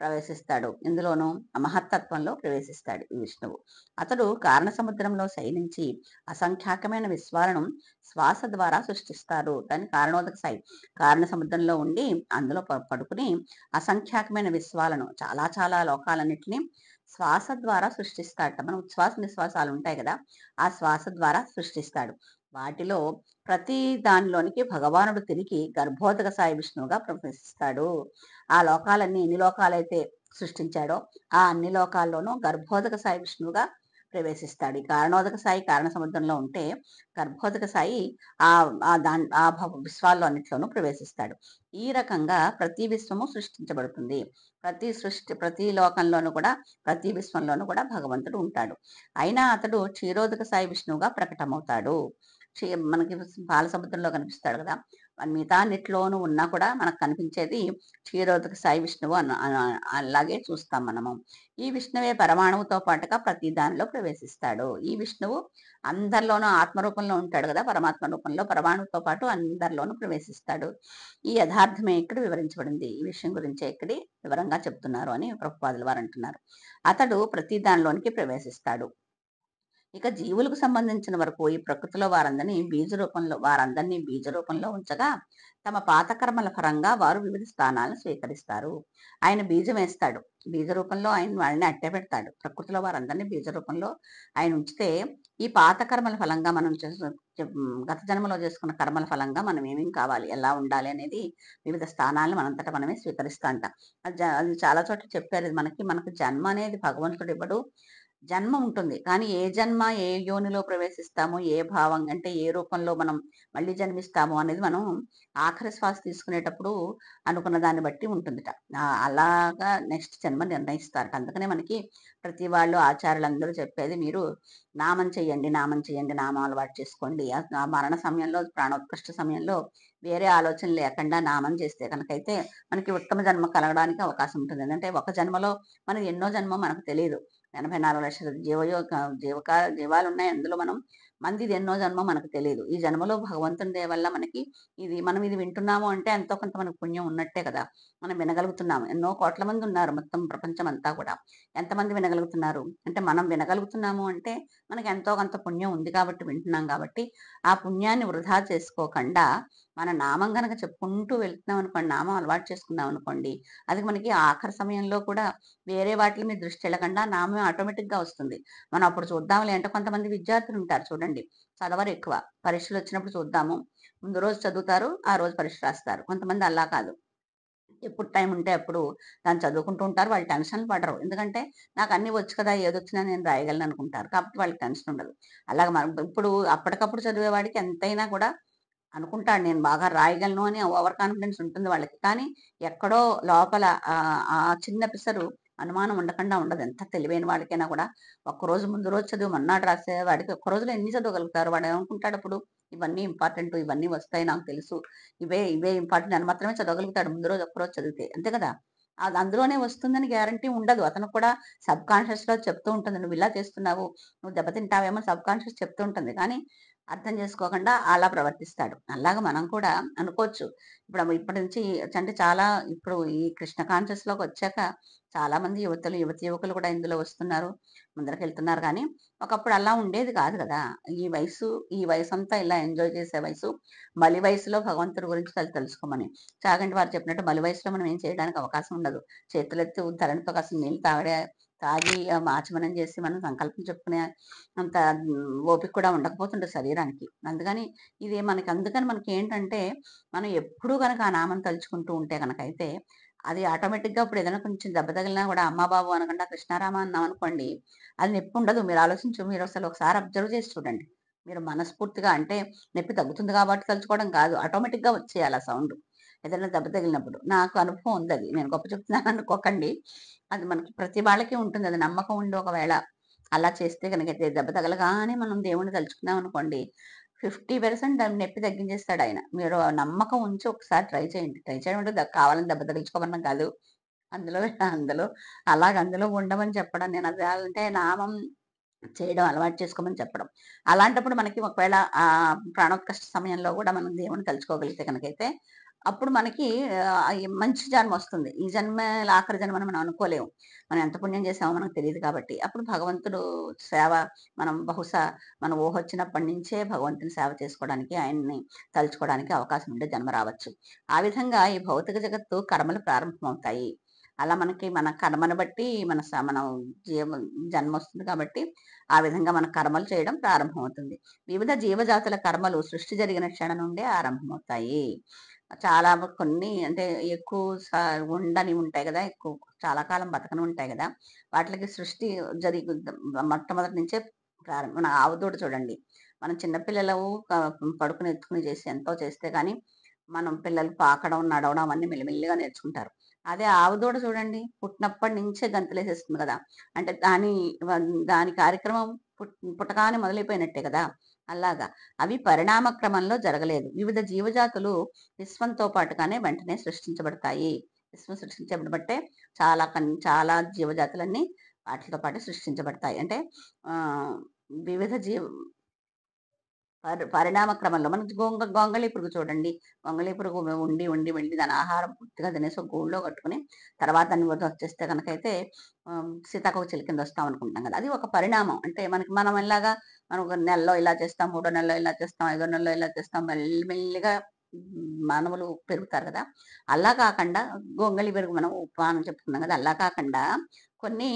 A: ప్రవేశిస్తాడు. ఇందులోనూ మహత్తత్వంలో ప్రవేశిస్తాడు ఈ విష్ణువు. అతడు కారణ సముద్రంలో శయనించి అసంఖ్యాకమైన విశ్వాలను శ్వాస ద్వారా సృష్టిస్తారు. దాని కారణోదక సాయి. కారణ సముద్రంలో ఉండి అందులో పడుకుని అసంఖ్యాకమైన విశ్వాలను, చాలా చాలా లోకాలన్నింటినీ శ్వాస ద్వారా సృష్టిస్తాడట. మనం ఉచ్ఛ్వాస నిశ్వాసాలు ఉంటాయి కదా, ఆ శ్వాస ద్వారా సృష్టిస్తాడు. వాటిలో ప్రతి దానిలోనికి భగవానుడు తిరిగి గర్భోదక సాయి విష్ణువుగా ప్రవేశిస్తాడు. ఆ లోకాలన్నీ ఎన్ని లోకాలైతే సృష్టించాడో ఆ అన్ని లోకాల్లోనూ గర్భోదక సాయి విష్ణువుగా ప్రవేశిస్తాడు. ఈ కారణోదక సాయి కారణ సముద్రంలో ఉంటే గర్భోదక సాయి ఆ విశ్వాల్లో అన్నిట్లోనూ ప్రవేశిస్తాడు. ఈ రకంగా ప్రతి విశ్వము సృష్టించబడుతుంది. ప్రతి లోకంలోనూ కూడా, ప్రతి విశ్వంలోనూ కూడా భగవంతుడు ఉంటాడు. అయినా అతడు క్షీరోదక సాయి విష్ణువుగా ప్రకటమవుతాడు. మనకి పాలసముద్రంలో కనిపిస్తాడు కదా, మిగతా అన్నిట్లోనూ ఉన్నా కూడా మనకు కనిపించేది క్షీరోదక సాయి విష్ణువు అలాగే చూస్తాం మనము. ఈ విష్ణువే పరమాణువుతో పాటుగా ప్రతి దానిలో ప్రవేశిస్తాడు. ఈ విష్ణువు అందరిలోనూ ఆత్మరూపంలో ఉంటాడు కదా, పరమాత్మ రూపంలో పరమాణువుతో పాటు అందరిలోనూ ప్రవేశిస్తాడు. ఈ యథార్థమే ఇక్కడ వివరించబడింది. ఈ విషయం గురించి ఇక్కడ వివరంగా చెప్తున్నారు అని ప్రభుపాదుల వారు అంటున్నారు. అతడు ప్రతి దానిలోనికి ప్రవేశిస్తాడు. ఇక జీవులకు సంబంధించిన వరకు ఈ ప్రకృతిలో వారందరినీ బీజ రూపంలో ఉంచగా తమ పాత కర్మల పరంగా వారు వివిధ స్థానాలను స్వీకరిస్తారు. ఆయన బీజం వేస్తాడు. బీజ రూపంలో ఆయన వాళ్ళని అట్టే పెడతాడు. ప్రకృతిలో వారందరినీ బీజ రూపంలో ఆయన ఉంచితే ఈ పాత కర్మల ఫలంగా మనం గత జన్మలో చేసుకున్న కర్మల ఫలంగా మనం ఏమేం కావాలి, ఎలా ఉండాలి అనేది వివిధ స్థానాలను మనంతటా మనమే స్వీకరిస్తా అంట. అది చాలా చోట్ల చెప్పారు. మనకు జన్మ అనేది భగవంతుడు ఇవ్వడు. జన్మ ఉంటుంది. కానీ ఏ జన్మ, ఏ యోనిలో ప్రవేశిస్తామో, ఏ భావం అంటే ఏ రూపంలో మనం మళ్ళీ జన్మిస్తామో అనేది మనం ఆఖరి శ్వాస తీసుకునేటప్పుడు అనుకున్న దాన్ని బట్టి ఉంటుందిట. అలాగా నెక్స్ట్ జన్మ నిర్ణయిస్తారట. అందుకనే మనకి ప్రతి వాళ్ళు ఆచార్యులందరూ చెప్పేది మీరు నామం చెయ్యండి, నామం చెయ్యండి, నామం అలవాటు చేసుకోండి. ఆ మరణ సమయంలో, ప్రాణోత్కృష్ట సమయంలో వేరే ఆలోచన లేకుండా నామం చేస్తే కనుకైతే మనకి ఉత్తమ జన్మ కలగడానికి అవకాశం ఉంటుంది. అంటే ఒక జన్మలో మనం ఎన్నో జన్మ మనకు తెలీదు. 84 లక్షల జీవాలున్నాయి. అందులో మనది ఎన్నో జన్మ మనకు తెలీదు. ఈ జన్మలో భగవంతుని దయ వల్ల మనకి మనం ఇది వింటున్నాము అంటే ఎంతో కొంత మనకు పుణ్యం ఉన్నట్టే కదా! మనం వినగలుగుతున్నాము. ఎన్నో కోట్ల మంది ఉన్నారు మొత్తం ప్రపంచం అంతా కూడా. ఎంతమంది వినగలుగుతున్నారు? అంటే మనం వినగలుగుతున్నాము అంటే మనకి ఎంతో కొంత పుణ్యం ఉంది కాబట్టి వింటున్నాం కాబట్టి, ఆ పుణ్యాన్ని వృధా చేసుకోకుండా మన నామం గనక చెప్పుకుంటూ వెళ్తున్నాం అనుకోండి, నామం అలవాటు చేసుకున్నాం అనుకోండి, అది మనకి ఆఖరి సమయంలో కూడా వేరే వాటి మీద దృష్టి వెళ్ళకుండా నామం ఆటోమేటిక్‌గా వస్తుంది. మనం అప్పుడు చూద్దాంలే అంటే కొంతమంది విద్యార్థులు ఉంటారు చూడండి. చదవరు ఎక్కువ. పరీక్షలు వచ్చినప్పుడు చూద్దాము. ముందు రోజు చదువుతారు. ఆ రోజు పరీక్ష రాస్తారు. కొంతమంది అలా కాదు. ఎప్పుడు టైం ఉంటే అప్పుడు దాన్ని చదువుకుంటూ ఉంటారు. వాళ్ళు టెన్షన్‌లు పడరు. ఎందుకంటే నాకు అన్నీ వచ్చు కదా! ఏదొచ్చినా నేను రాయగలను అనుకుంటారు. కాబట్టి వాళ్ళకి టెన్షన్ ఉండదు. అలాగే మనం ఇప్పుడు అప్పటికప్పుడు చదివేవాడికి ఎంతైనా కూడా అనుకుంటాడు నేను బాగా రాయగలను అని ఓవర్ కాన్ఫిడెన్స్ ఉంటుంది వాళ్ళకి. కానీ ఎక్కడో లోపల ఆ చిన్న పిసరు అనుమానం ఉండకుండా ఉండదు. ఎంత తెలివైన వాడికైనా కూడా ఒక్కరోజు ముందు రోజు చదివి మర్నాడు రాసే వాడికి ఒక్క రోజులో ఎన్ని చదవగలుగుతారు? వాడేమనుకుంటాడు అప్పుడు ఇవన్నీ ఇంపార్టెంట్, ఇవన్నీ వస్తాయి నాకు తెలుసు. ఇవే ఇంపార్టెంట్ అని మాత్రమే చదవగలుగుతాడు ముందు రోజు ఒక్కరోజు చదివితే. అంతే కదా! అది అందులోనే వస్తుందని గ్యారంటీ ఉండదు. అతనికి కూడా సబ్‌కాన్షియస్‌లో చెప్తూ ఉంటుంది. నువ్వు ఇలా చేస్తున్నావు, నువ్వు దెబ్బతింటావేమో సబ్‌కాన్షియస్ చెప్తూ ఉంటుంది. కానీ అర్థం చేసుకోకుండా అలా ప్రవర్తిస్తాడు. అలాగా మనం కూడా అనుకోవచ్చు. ఇప్పటి నుంచి అంటే చాలా ఇప్పుడు ఈ కృష్ణ కాన్షియస్‌లోకొచ్చాక చాలామంది యువతులు, యువతీ యువకులు కూడా ఇందులో వస్తున్నారు. ముందరకెళ్తున్నారు కానీ, ఒకప్పుడు అలా ఉండేది కాదు కదా! ఈ వయసు, ఈ వయసంతా ఇలా ఎంజాయ్ చేసే వయసు. మలి వయసులో భగవంతుడి గురించి తెలుసుకోమని. చాగంటి వారు చెప్పినట్టు మలి వయసులో మనం ఏం చేయడానికి అవకాశం ఉండదు. చేతులెత్తి ధరణితో కాస్త నీళ్ళు తాగి ఆచమనం చేసి మనం సంకల్పం చెప్పుకునే అంత ఓపిక కూడా ఉండకపోతుండే శరీరానికి. అందుకని మనకేంటంటే, మనం ఎప్పుడూ గనక ఆ నామం తలుచుకుంటూ ఉంటే గనకైతే, అది ఆటోమేటిక్‌గా ఇప్పుడు ఏదైనా కొంచెం దెబ్బ తగిలినా గూడా అమ్మ, బాబు అనకుండా కృష్ణారామ అన్నామనుకోండి, అది నొప్పుండదు. మీరసలు ఒకసారి అబ్జర్వ్ చేసి చూడండి. మీరు మనస్ఫూర్తిగా అంటే నొప్పి తగ్గుతుంది కాబట్టి తలుచుకోవడం కాదు. ఆటోమేటిక్‌గా వచ్చేయాలి ఆ సౌండు. ఏదైనా దెబ్బ తగిలినప్పుడు. నాకు అనుభవం ఉందది. నేను గొప్ప చెప్తున్నాను అనుకోకండి. అది మనకి ప్రతి వాళ్ళకి ఉంటుంది. అది నమ్మకం ఉండి ఒకవేళ అలా చేస్తే గనకైతే దెబ్బ తగలగానే మనం దేవుడిని తలుచుకున్నాం అనుకోండి, 50% దాని నొప్పి తగ్గించేస్తాడాయన. మీరు ఆ నమ్మకం ఉంచి ఒకసారి ట్రై చేయండి. ట్రై చేయడం అంటే కావాలని దెబ్బ తగిలించుకోమనడం కాదు. అందులో అందులో అందులో ఉండమని చెప్పడం. నేనది అంటే నామం చేయడం అలవాటు చేసుకోమని చెప్పడం. అలాంటప్పుడు మనకి ఒకవేళ ప్రాణోత్కష్ట సమయంలో గూడా మనం దేవుడిని తలుచుకోగలిగితే గనకైతే, అప్పుడు మనకి ఈ మంచి జన్మొస్తుంది. ఈ జన్మే ఆఖరి జన్మని మనం అనుకోలేము. మనం ఎంత పుణ్యం చేసామో మనకు తెలీదు కాబట్టి. అప్పుడు భగవంతుడు సేవ మనం బహుశా మన ఊహొచ్చినప్పటి నుంచే భగవంతుని సేవ చేసుకోవడానికి, ఆయన్ని తలుచుకోవడానికి అవకాశం ఉండే జన్మ రావచ్చు. ఆ విధంగా ఈ భౌతిక జగత్తు కర్మలు ప్రారంభమవుతాయి. అలా మనకి మన కర్మను బట్టి మనం జీవ జన్మొస్తుంది కాబట్టి ఆ విధంగా మన కర్మలు చేయడం ప్రారంభమవుతుంది. వివిధ జీవజాతుల కర్మలు సృష్టి జరిగిన క్షణం నుండే ఆరంభమవుతాయి. చాలా కొన్ని అంటే ఎక్కువ ఉండని ఉంటాయి గదా! చాలా కాలం బతకని ఉంటాయి గదా! వాటిలకి సృష్టి జరిగి మొట్టమొదటి నుంచే మన ఆవు దూడ చూడండి. మనం చిన్న పిల్లలు పడుకొని ఎత్తుకుని చేసి ఎంతో చేస్తే గాని, మనం పిల్లలు పాకడం, నడవడం అవన్నీ మెల్లిమెల్లిగా నేర్చుకుంటారు. అదే ఆవు దూడ చూడండి పుట్టినప్పటి నుంచే గంతులేసేస్తుంది గదా! అంటే దాని కార్యక్రమం పుట్టగానే మొదలైపోయినట్టే కదా! అలాగా. అవి పరిణామ క్రమంలో జరగలేదు. వివిధ జీవజాతులు విశ్వంతో పాటుగానే వెంటనే సృష్టించబడతాయి. విశ్వం సృష్టించబడబట్టే చాలా జీవజాతులన్నీ వాటితో పాటు సృష్టించబడతాయి. అంటే ఆహ్, వివిధ పరిణామ క్రమంలో మనం గొంగళి పురుగు చూడండి. గొంగళి పురుగు ఉండి, ఉండి, ఉండి దాని ఆహారం పూర్తిగా తినేసి ఒక గూడులో కట్టుకొని తర్వాత దాన్ని వదిలేస్తే గనకైతే సీతాకోక చిలుక వస్తాం అనుకుంటాం కదా! అది ఒక పరిణామం. అంటే మనం ఎలాగా మనం ఒక నెలలో ఇలా చేస్తాం, మూడో నెలలో ఇలా చేస్తాం, ఐదో నెలలో ఇలా చేస్తాం మెల్లి మెల్లిగా మానవులు పెరుగుతారు కదా! అలా కాకుండా గొంగళి పెరుగు మనం ఉపమానం చెప్పుకున్నాం కదా! అలా కాకుండా కొన్ని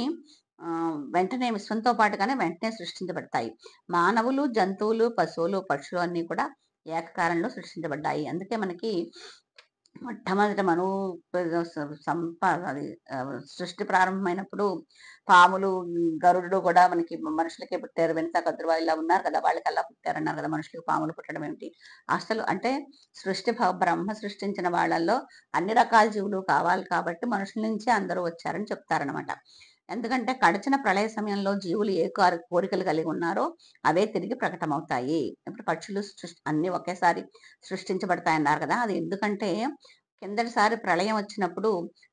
A: వెంటనే విశ్వంతో పాటుగానే వెంటనే సృష్టించబడతాయి. మానవులు, జంతువులు, పశువులు, పక్షులు అన్నీ కూడా ఏకకాలంలో సృష్టించబడ్డాయి. అందుకే మనకి మొట్టమొదట మనువు అది సృష్టి ప్రారంభమైనప్పుడు పాములు, గరుడు కూడా మనకి మనుషులకే పుట్టారు. వింత కద్రువా ఇలా ఉన్నారు కదా! వాళ్ళకల్లా పుట్టారన్నారు కదా! మనుషులకి పాములు పుట్టడం ఏమిటి? అసలు అంటే బ్రహ్మ సృష్టించిన వాళ్ళల్లో అన్ని రకాల జీవులు కావాలి కాబట్టి మనుషుల నుంచే అందరూ వచ్చారని చెప్తారనమాట. ఎందుకంటే గడిచిన ప్రళయ సమయంలో జీవులు ఏ కోరికలు కలిగి ఉన్నారో అవే తిరిగి ప్రకటమవుతాయి. ఇప్పుడు పక్షులు అన్నీ ఒకేసారి సృష్టించబడతాయన్నారు కదా! అది ఎందుకంటే కిందటిసారి ప్రళయం వచ్చినప్పుడు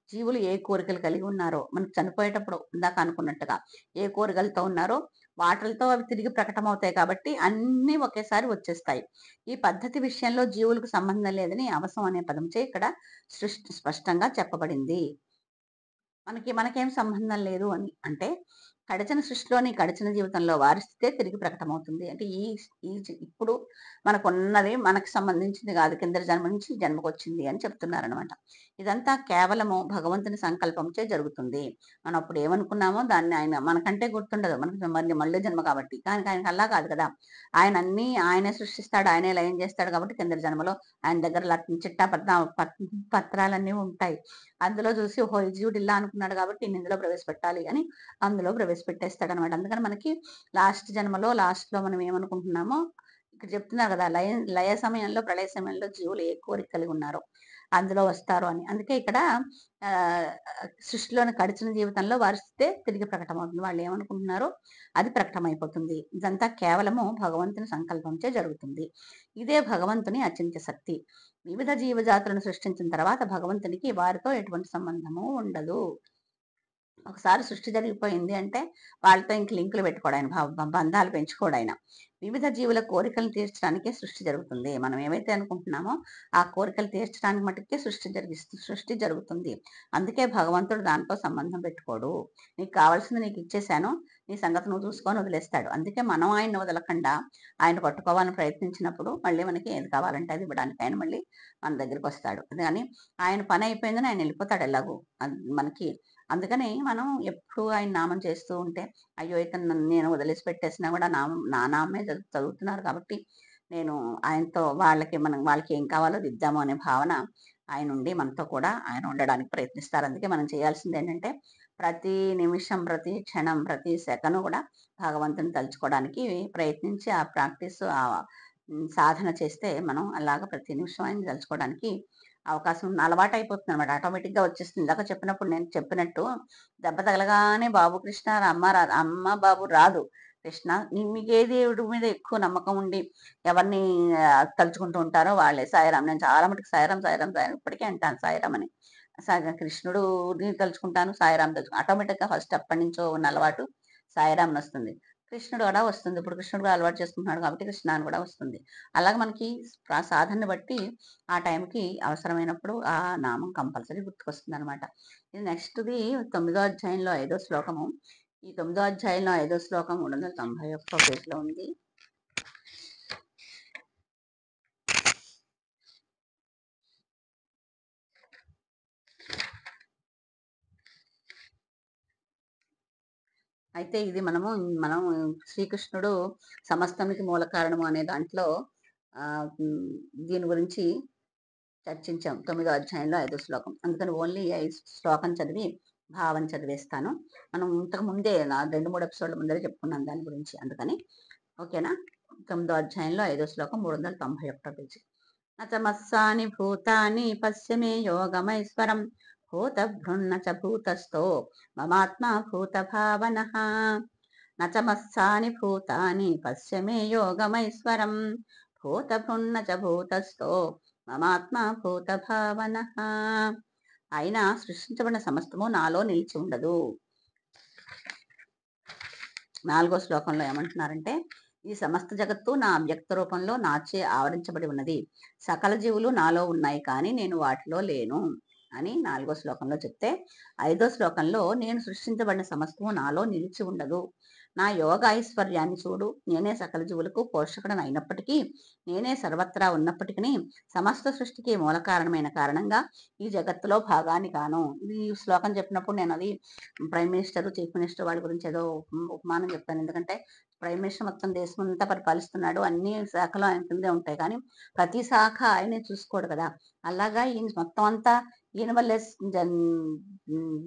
A: జీవులు ఏ కోరికలు కలిగి ఉన్నారో మనకు చనిపోయేటప్పుడు ఇందాక అనుకున్నట్టుగా ఏ కోరికలతో ఉన్నారో వాటిలతో అవి తిరిగి ప్రకటమవుతాయి కాబట్టి అన్నీ ఒకేసారి వచ్చేస్తాయి. ఈ పద్ధతి విషయంలో జీవులకు సంబంధం లేదని అవసం అనే పదంచే ఇక్కడ స్పష్టంగా చెప్పబడింది. మనకేం సంబంధం లేదు అని. అంటే గడిచిన సృష్టిలోని, గడిచిన జీవితంలో వారి స్థితే తిరిగి ప్రకటమవుతుంది. అంటే ఈ ఈ ఇప్పుడు మనకున్నది మనకు సంబంధించింది కాదు. కిందటి జన్మ నుంచి ఈ జన్మకొచ్చింది అని చెప్తున్నారనమాట. ఇదంతా కేవలము భగవంతుని సంకల్పంచే జరుగుతుంది. మనం అప్పుడు ఏమనుకున్నామో దాన్ని ఆయన మనకంటే గుర్తుండదు. మనకు మళ్ళీ జన్మ కాబట్టి. కానీ ఆయనకి అలా కాదు కదా! ఆయన అన్నీ ఆయనే సృష్టిస్తాడు. ఆయనే లయం చేస్తాడు కాబట్టి కిందటి జన్మలో ఆయన దగ్గర చిట్టా పత్రాలన్నీ ఉంటాయి. అందులో చూసి ఓహో! ఈ జీవుడు ఇలా అనుకున్నాడు కాబట్టి ఈయన్ని ఇందులో ప్రవేశపెట్టాలి అని అందులో ప్రవేశపెట్టేస్తాడనమాట. అందుకని మనకి లాస్ట్‌లో మనం ఏమనుకుంటున్నామో ఇక్కడ చెప్తున్నారు కదా! లయ సమయంలో, ప్రళయ సమయంలో జీవులు ఏ కోరిక కలిగి ఉన్నారో అందులో వస్తారు అని. అందుకే ఇక్కడ ఆహ్, సృష్టిలోని గడిచిన జీవితంలో వారి స్థితే తిరిగి ప్రకటమవుతుంది. వాళ్ళు ఏమనుకుంటున్నారో అది ప్రకటమైపోతుంది. ఇదంతా కేవలము భగవంతుని సంకల్పంచే జరుగుతుంది. ఇదే భగవంతుని అచింత్య శక్తి. వివిధ జీవజాతులను సృష్టించిన తర్వాత భగవంతునికి వారితో ఎటువంటి సంబంధము ఉండదు. ఒకసారి సృష్టి జరిగిపోయింది అంటే వాళ్ళతో ఇంక లింకులు పెట్టుకోడు ఆయన. బంధాలు పెంచుకోడు ఆయన. వివిధ జీవుల కోరికలను తీర్చడానికే సృష్టి జరుగుతుంది. మనం ఏవైతే అనుకుంటున్నామో ఆ కోరికలు తీర్చడానికి మటుకే సృష్టి జరుగుతుంది. అందుకే భగవంతుడు దాంతో సంబంధం పెట్టుకోడు. నీకు కావాల్సింది నీకు ఇచ్చేశాను. నీ సంగతి నువ్వు చూసుకొని వదిలేస్తాడు. అందుకే మనం ఆయన్ని వదలకుండా ఆయన పట్టుకోవాలని ప్రయత్నించినప్పుడు మళ్ళీ మనకి ఏది కావాలంటే అది ఇవ్వడానికి ఆయన మళ్ళీ మన దగ్గరికొస్తాడు. కానీ ఆయన పని అయిపోయిందని ఆయన వెళ్ళిపోతాడు ఎలాగో. మనకి అందుకని మనం ఎప్పుడు ఆయన నామం చేస్తూ ఉంటే, అయ్యో! ఇతను నేను వదిలేసి పెట్టేసినా కూడా నా నామమే చదువుతున్నారు కాబట్టి, నేను ఆయనతో వాళ్ళకి ఏం కావాలో అది ఇద్దాము అనే భావన ఆయనుండి మనతో కూడా ఆయన ఉండడానికి ప్రయత్నిస్తారు. అందుకే మనం చేయాల్సిందేంటంటే, ప్రతి నిమిషం, ప్రతి క్షణం, ప్రతి సెకను కూడా భగవంతుని తలుచుకోవడానికి ప్రయత్నించి ఆ ప్రాక్టీస్ సాధన చేస్తే మనం అలాగా ప్రతి నిమిషం ఆయన్ని తలుచుకోవడానికి అవకాశం అలవాటయిపోతుందనమాట. ఆటోమేటిక్‌గా వచ్చేస్తుంది. ఇందాక చెప్పినప్పుడు నేను చెప్పినట్టు దెబ్బ తగలగానే బాబు కృష్ణ అమ్మ, బాబు రాదు. కృష్ణ మీకే దేవుడి మీద ఎక్కువ నమ్మకం ఉండి ఎవరిని తలుచుకుంటూ ఉంటారో వాళ్ళే సాయిరాం. నేను చాలా మటుకు సాయిరాం, సాయిరాం, సాయిరాం ఇప్పటికే అంటాను సాయిరాం అని. కృష్ణుడుని తలుచుకుంటాను, సాయిరాం ఆటోమేటిక్‌గా ఫస్ట్ ఎప్పటినుంచో ఉన్న అలవాటు సాయిరాం నొస్తుంది. కృష్ణుడు కూడా వస్తుంది. ఇప్పుడు కృష్ణుడు కూడా అలవాటు చేసుకుంటున్నాడు కాబట్టి కృష్ణ అని కూడా వస్తుంది. అలాగే మనకి సాధనని బట్టి ఆ టైంకి అవసరమైనప్పుడు ఆ నామం కంపల్సరీ గుర్తుకొస్తుందనమాట. ఇది నెక్స్ట్‌ది 9దో అధ్యాయంలో 5దో శ్లోకము. ఈ 9దో అధ్యాయంలో 5దో శ్లోకం 391 పేజ్‌లో ఉంది. అయితే ఇది మనం శ్రీకృష్ణుడు సమస్తానికి మూల కారణము అనే దాంట్లో దీని గురించి చర్చించాం. 9దో అధ్యాయంలో 5దో శ్లోకం. అందుకని ఓన్లీ 5 శ్లోకం చదివి భావం చదివేస్తాను. మనం ఇంతకు ముందే 2, 3 ఎపిసోడ్ల ముందరే చెప్పుకున్నాం దాని గురించి. అందుకని ఓకేనా? 9దో అధ్యాయంలో 5దో శ్లోకం 391 పేజీ. నచమస్సాని భూతాని పశ్య మే యోగమైశ్వరం భూతభృన్న చ భూతస్థో మమాత్మా భూతభావనః. నచమస్సాని భూతాని పశ్య మే యోగమైశ్వరం భూతభృన్న చ భూతస్థో మమాత్మా భూతభావనః. అయినా సృష్టించబడిన సమస్తము నాలో నిలిచి ఉండదు. 4వ శ్లోకంలో ఏమంటున్నారంటే, ఈ సమస్త జగత్తు నా అవ్యక్త రూపంలో నాచే ఆవరించబడి ఉన్నది. సకల జీవులు నాలో ఉన్నాయి కానీ నేను వాటిలో లేను అని 4వ శ్లోకంలో చెప్తే, 5వ శ్లోకంలో నేను సృష్టించబడిన సమస్తము నాలో నిలిచి ఉండదు. నా యోగ ఐశ్వర్యాన్ని చూడు. నేనే సకల జీవులకు పోషకుడను అయినప్పటికీ, నేనే సర్వత్రా ఉన్నప్పటికీ, సమస్త సృష్టికి మూల కారణమైన కారణంగా ఈ జగత్తులో భాగాన్ని కాను. ఇది ఈ శ్లోకం చెప్పినప్పుడు నేను అది ప్రైమ్ మినిస్టర్, చీఫ్ మినిస్టర్ వాళ్ళ గురించి ఏదో ఉపమానం చెప్పాను. ఎందుకంటే ప్రైమ్ మినిస్టర్ మొత్తం దేశం అంతా పరిపాలిస్తున్నాడు. అన్ని శాఖలు ఆయన కిందే ఉంటాయి. కానీ ప్రతి శాఖ ఆయనే చూసుకోడు కదా. అలాగా ఈయన మొత్తం అంతా ఈయన వల్లే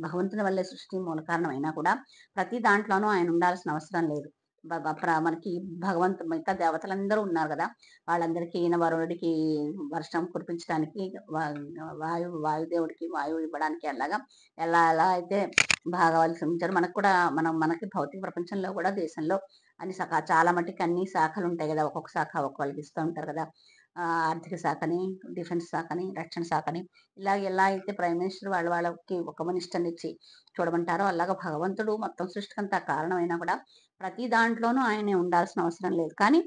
A: భగవంతుని వల్లే సృష్టి మూల కారణం అయినా కూడా ప్రతి దాంట్లోనూ ఆయన ఉండాల్సిన అవసరం లేదు. మనకి మిగతా దేవతలందరూ ఉన్నారు కదా. వాళ్ళందరికీ ఈయన వరుణుడికి వర్షం కురిపించడానికి, వాయుదేవుడికి వాయువు ఇవ్వడానికి అలాగా ఎలా అయితే భాగాలు శ్రమించారు. మనకు కూడా మనకి భౌతిక ప్రపంచంలో కూడా దేశంలో అన్ని చాలా మటుకు అన్ని శాఖలు ఉంటాయి కదా. ఒక్కొక్క శాఖ ఒక్కొక్కరికి ఇస్తూ ఉంటారు కదా. ఆర్థిక శాఖని, డిఫెన్స్ శాఖని, రక్షణ శాఖని, ఎలా అయితే ప్రైమ్ మినిస్టర్ వాళ్ళకి ఒక మినిస్టర్ని ఇచ్చి చూడమంటారో అలాగా భగవంతుడు మొత్తం సృష్టికంతా కారణమైనా కూడా ప్రతి దాంట్లోనూ ఆయనే ఉండాల్సిన అవసరం లేదు. కానీ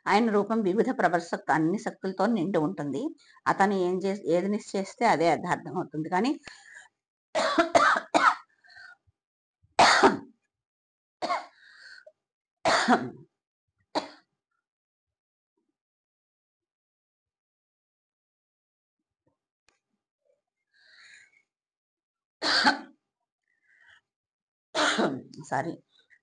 A: ఆయన రూపం వివిధ అన్ని శక్తులతో నిండి ఉంటుంది. అతను ఏది నిశ్చయిస్తే అదే అర్థం అవుతుంది. కానీ సారీ,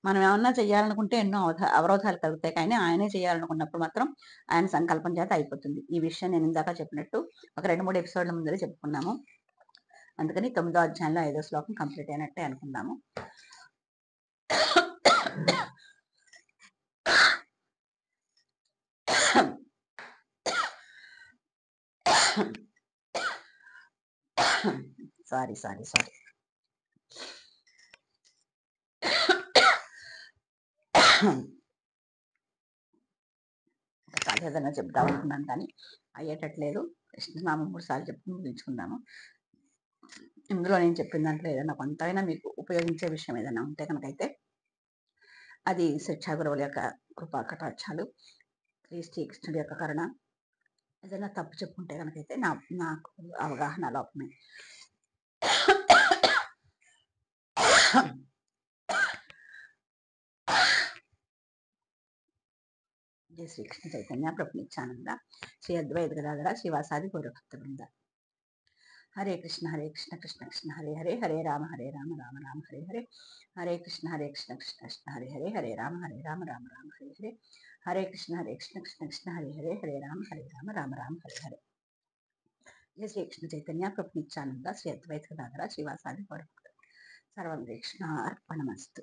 A: మనం ఏమన్నా చేయాలనుకుంటే ఎన్నో అవరోధాలు కలుగుతాయి. కానీ ఆయనే చేయాలనుకున్నప్పుడు మాత్రం ఆయన సంకల్పం చేత అయిపోతుంది. ఈ విషయం నేను ఇందాక చెప్పినట్టు ఒక 2-3 ఎపిసోడ్ల ముందరే చెప్పుకున్నాము. అందుకని 9వ అధ్యాయంలో 5వ శ్లోకం కంప్లీట్ అయినట్టే అనుకుందాము. సారీ ఒకసారి ఏదైనా చెప్దాం అనుకున్నాను కానీ అయ్యేటట్లేదు. కృష్ణనామం 3 సార్లు చెప్పి ముగించుకుందాము. ఇందులో నేను చెప్పిన దాంట్లో ఏదైనా కొంతైనా మీకు ఉపయోగించే విషయం ఏదైనా ఉంటే కనుకైతే అది శిక్షా గురువుల యొక్క కృపా కటాక్షాలు, శ్రీకృష్ణుడి యొక్క కరుణ. ఏదైనా తప్పు చెప్పుకుంటే కనుకైతే నాకు అవగాహన లోపమే. జై శ్రీకృష్ణ చైతన్య ప్రభు నిత్యానంద, శ్రీ అద్వైత గదాధర శ్రీవాసాది గౌరభక్త బృంద. హరే కృష్ణ కృష్ణ కృష్ణ హరే హరే, హరే రామ రామ రామ హరే హరే, హరే కృష్ణ కృష్ణ కృష్ణ హరే హరే, హరే రామ రామ రామ హరే హరే, హరే కృష్ణ కృష్ణ కృష్ణ హరే హరే, హరే రామ రామ రామ హరే హరే. జై శ్రీకృష్ణ చైతన్య ప్రభు నిత్యానంద, శ్రీ అద్వైత గదాధర శ్రీవాసాది గౌరభక్త. సర్వం కృష్ణ అర్పణమస్తు.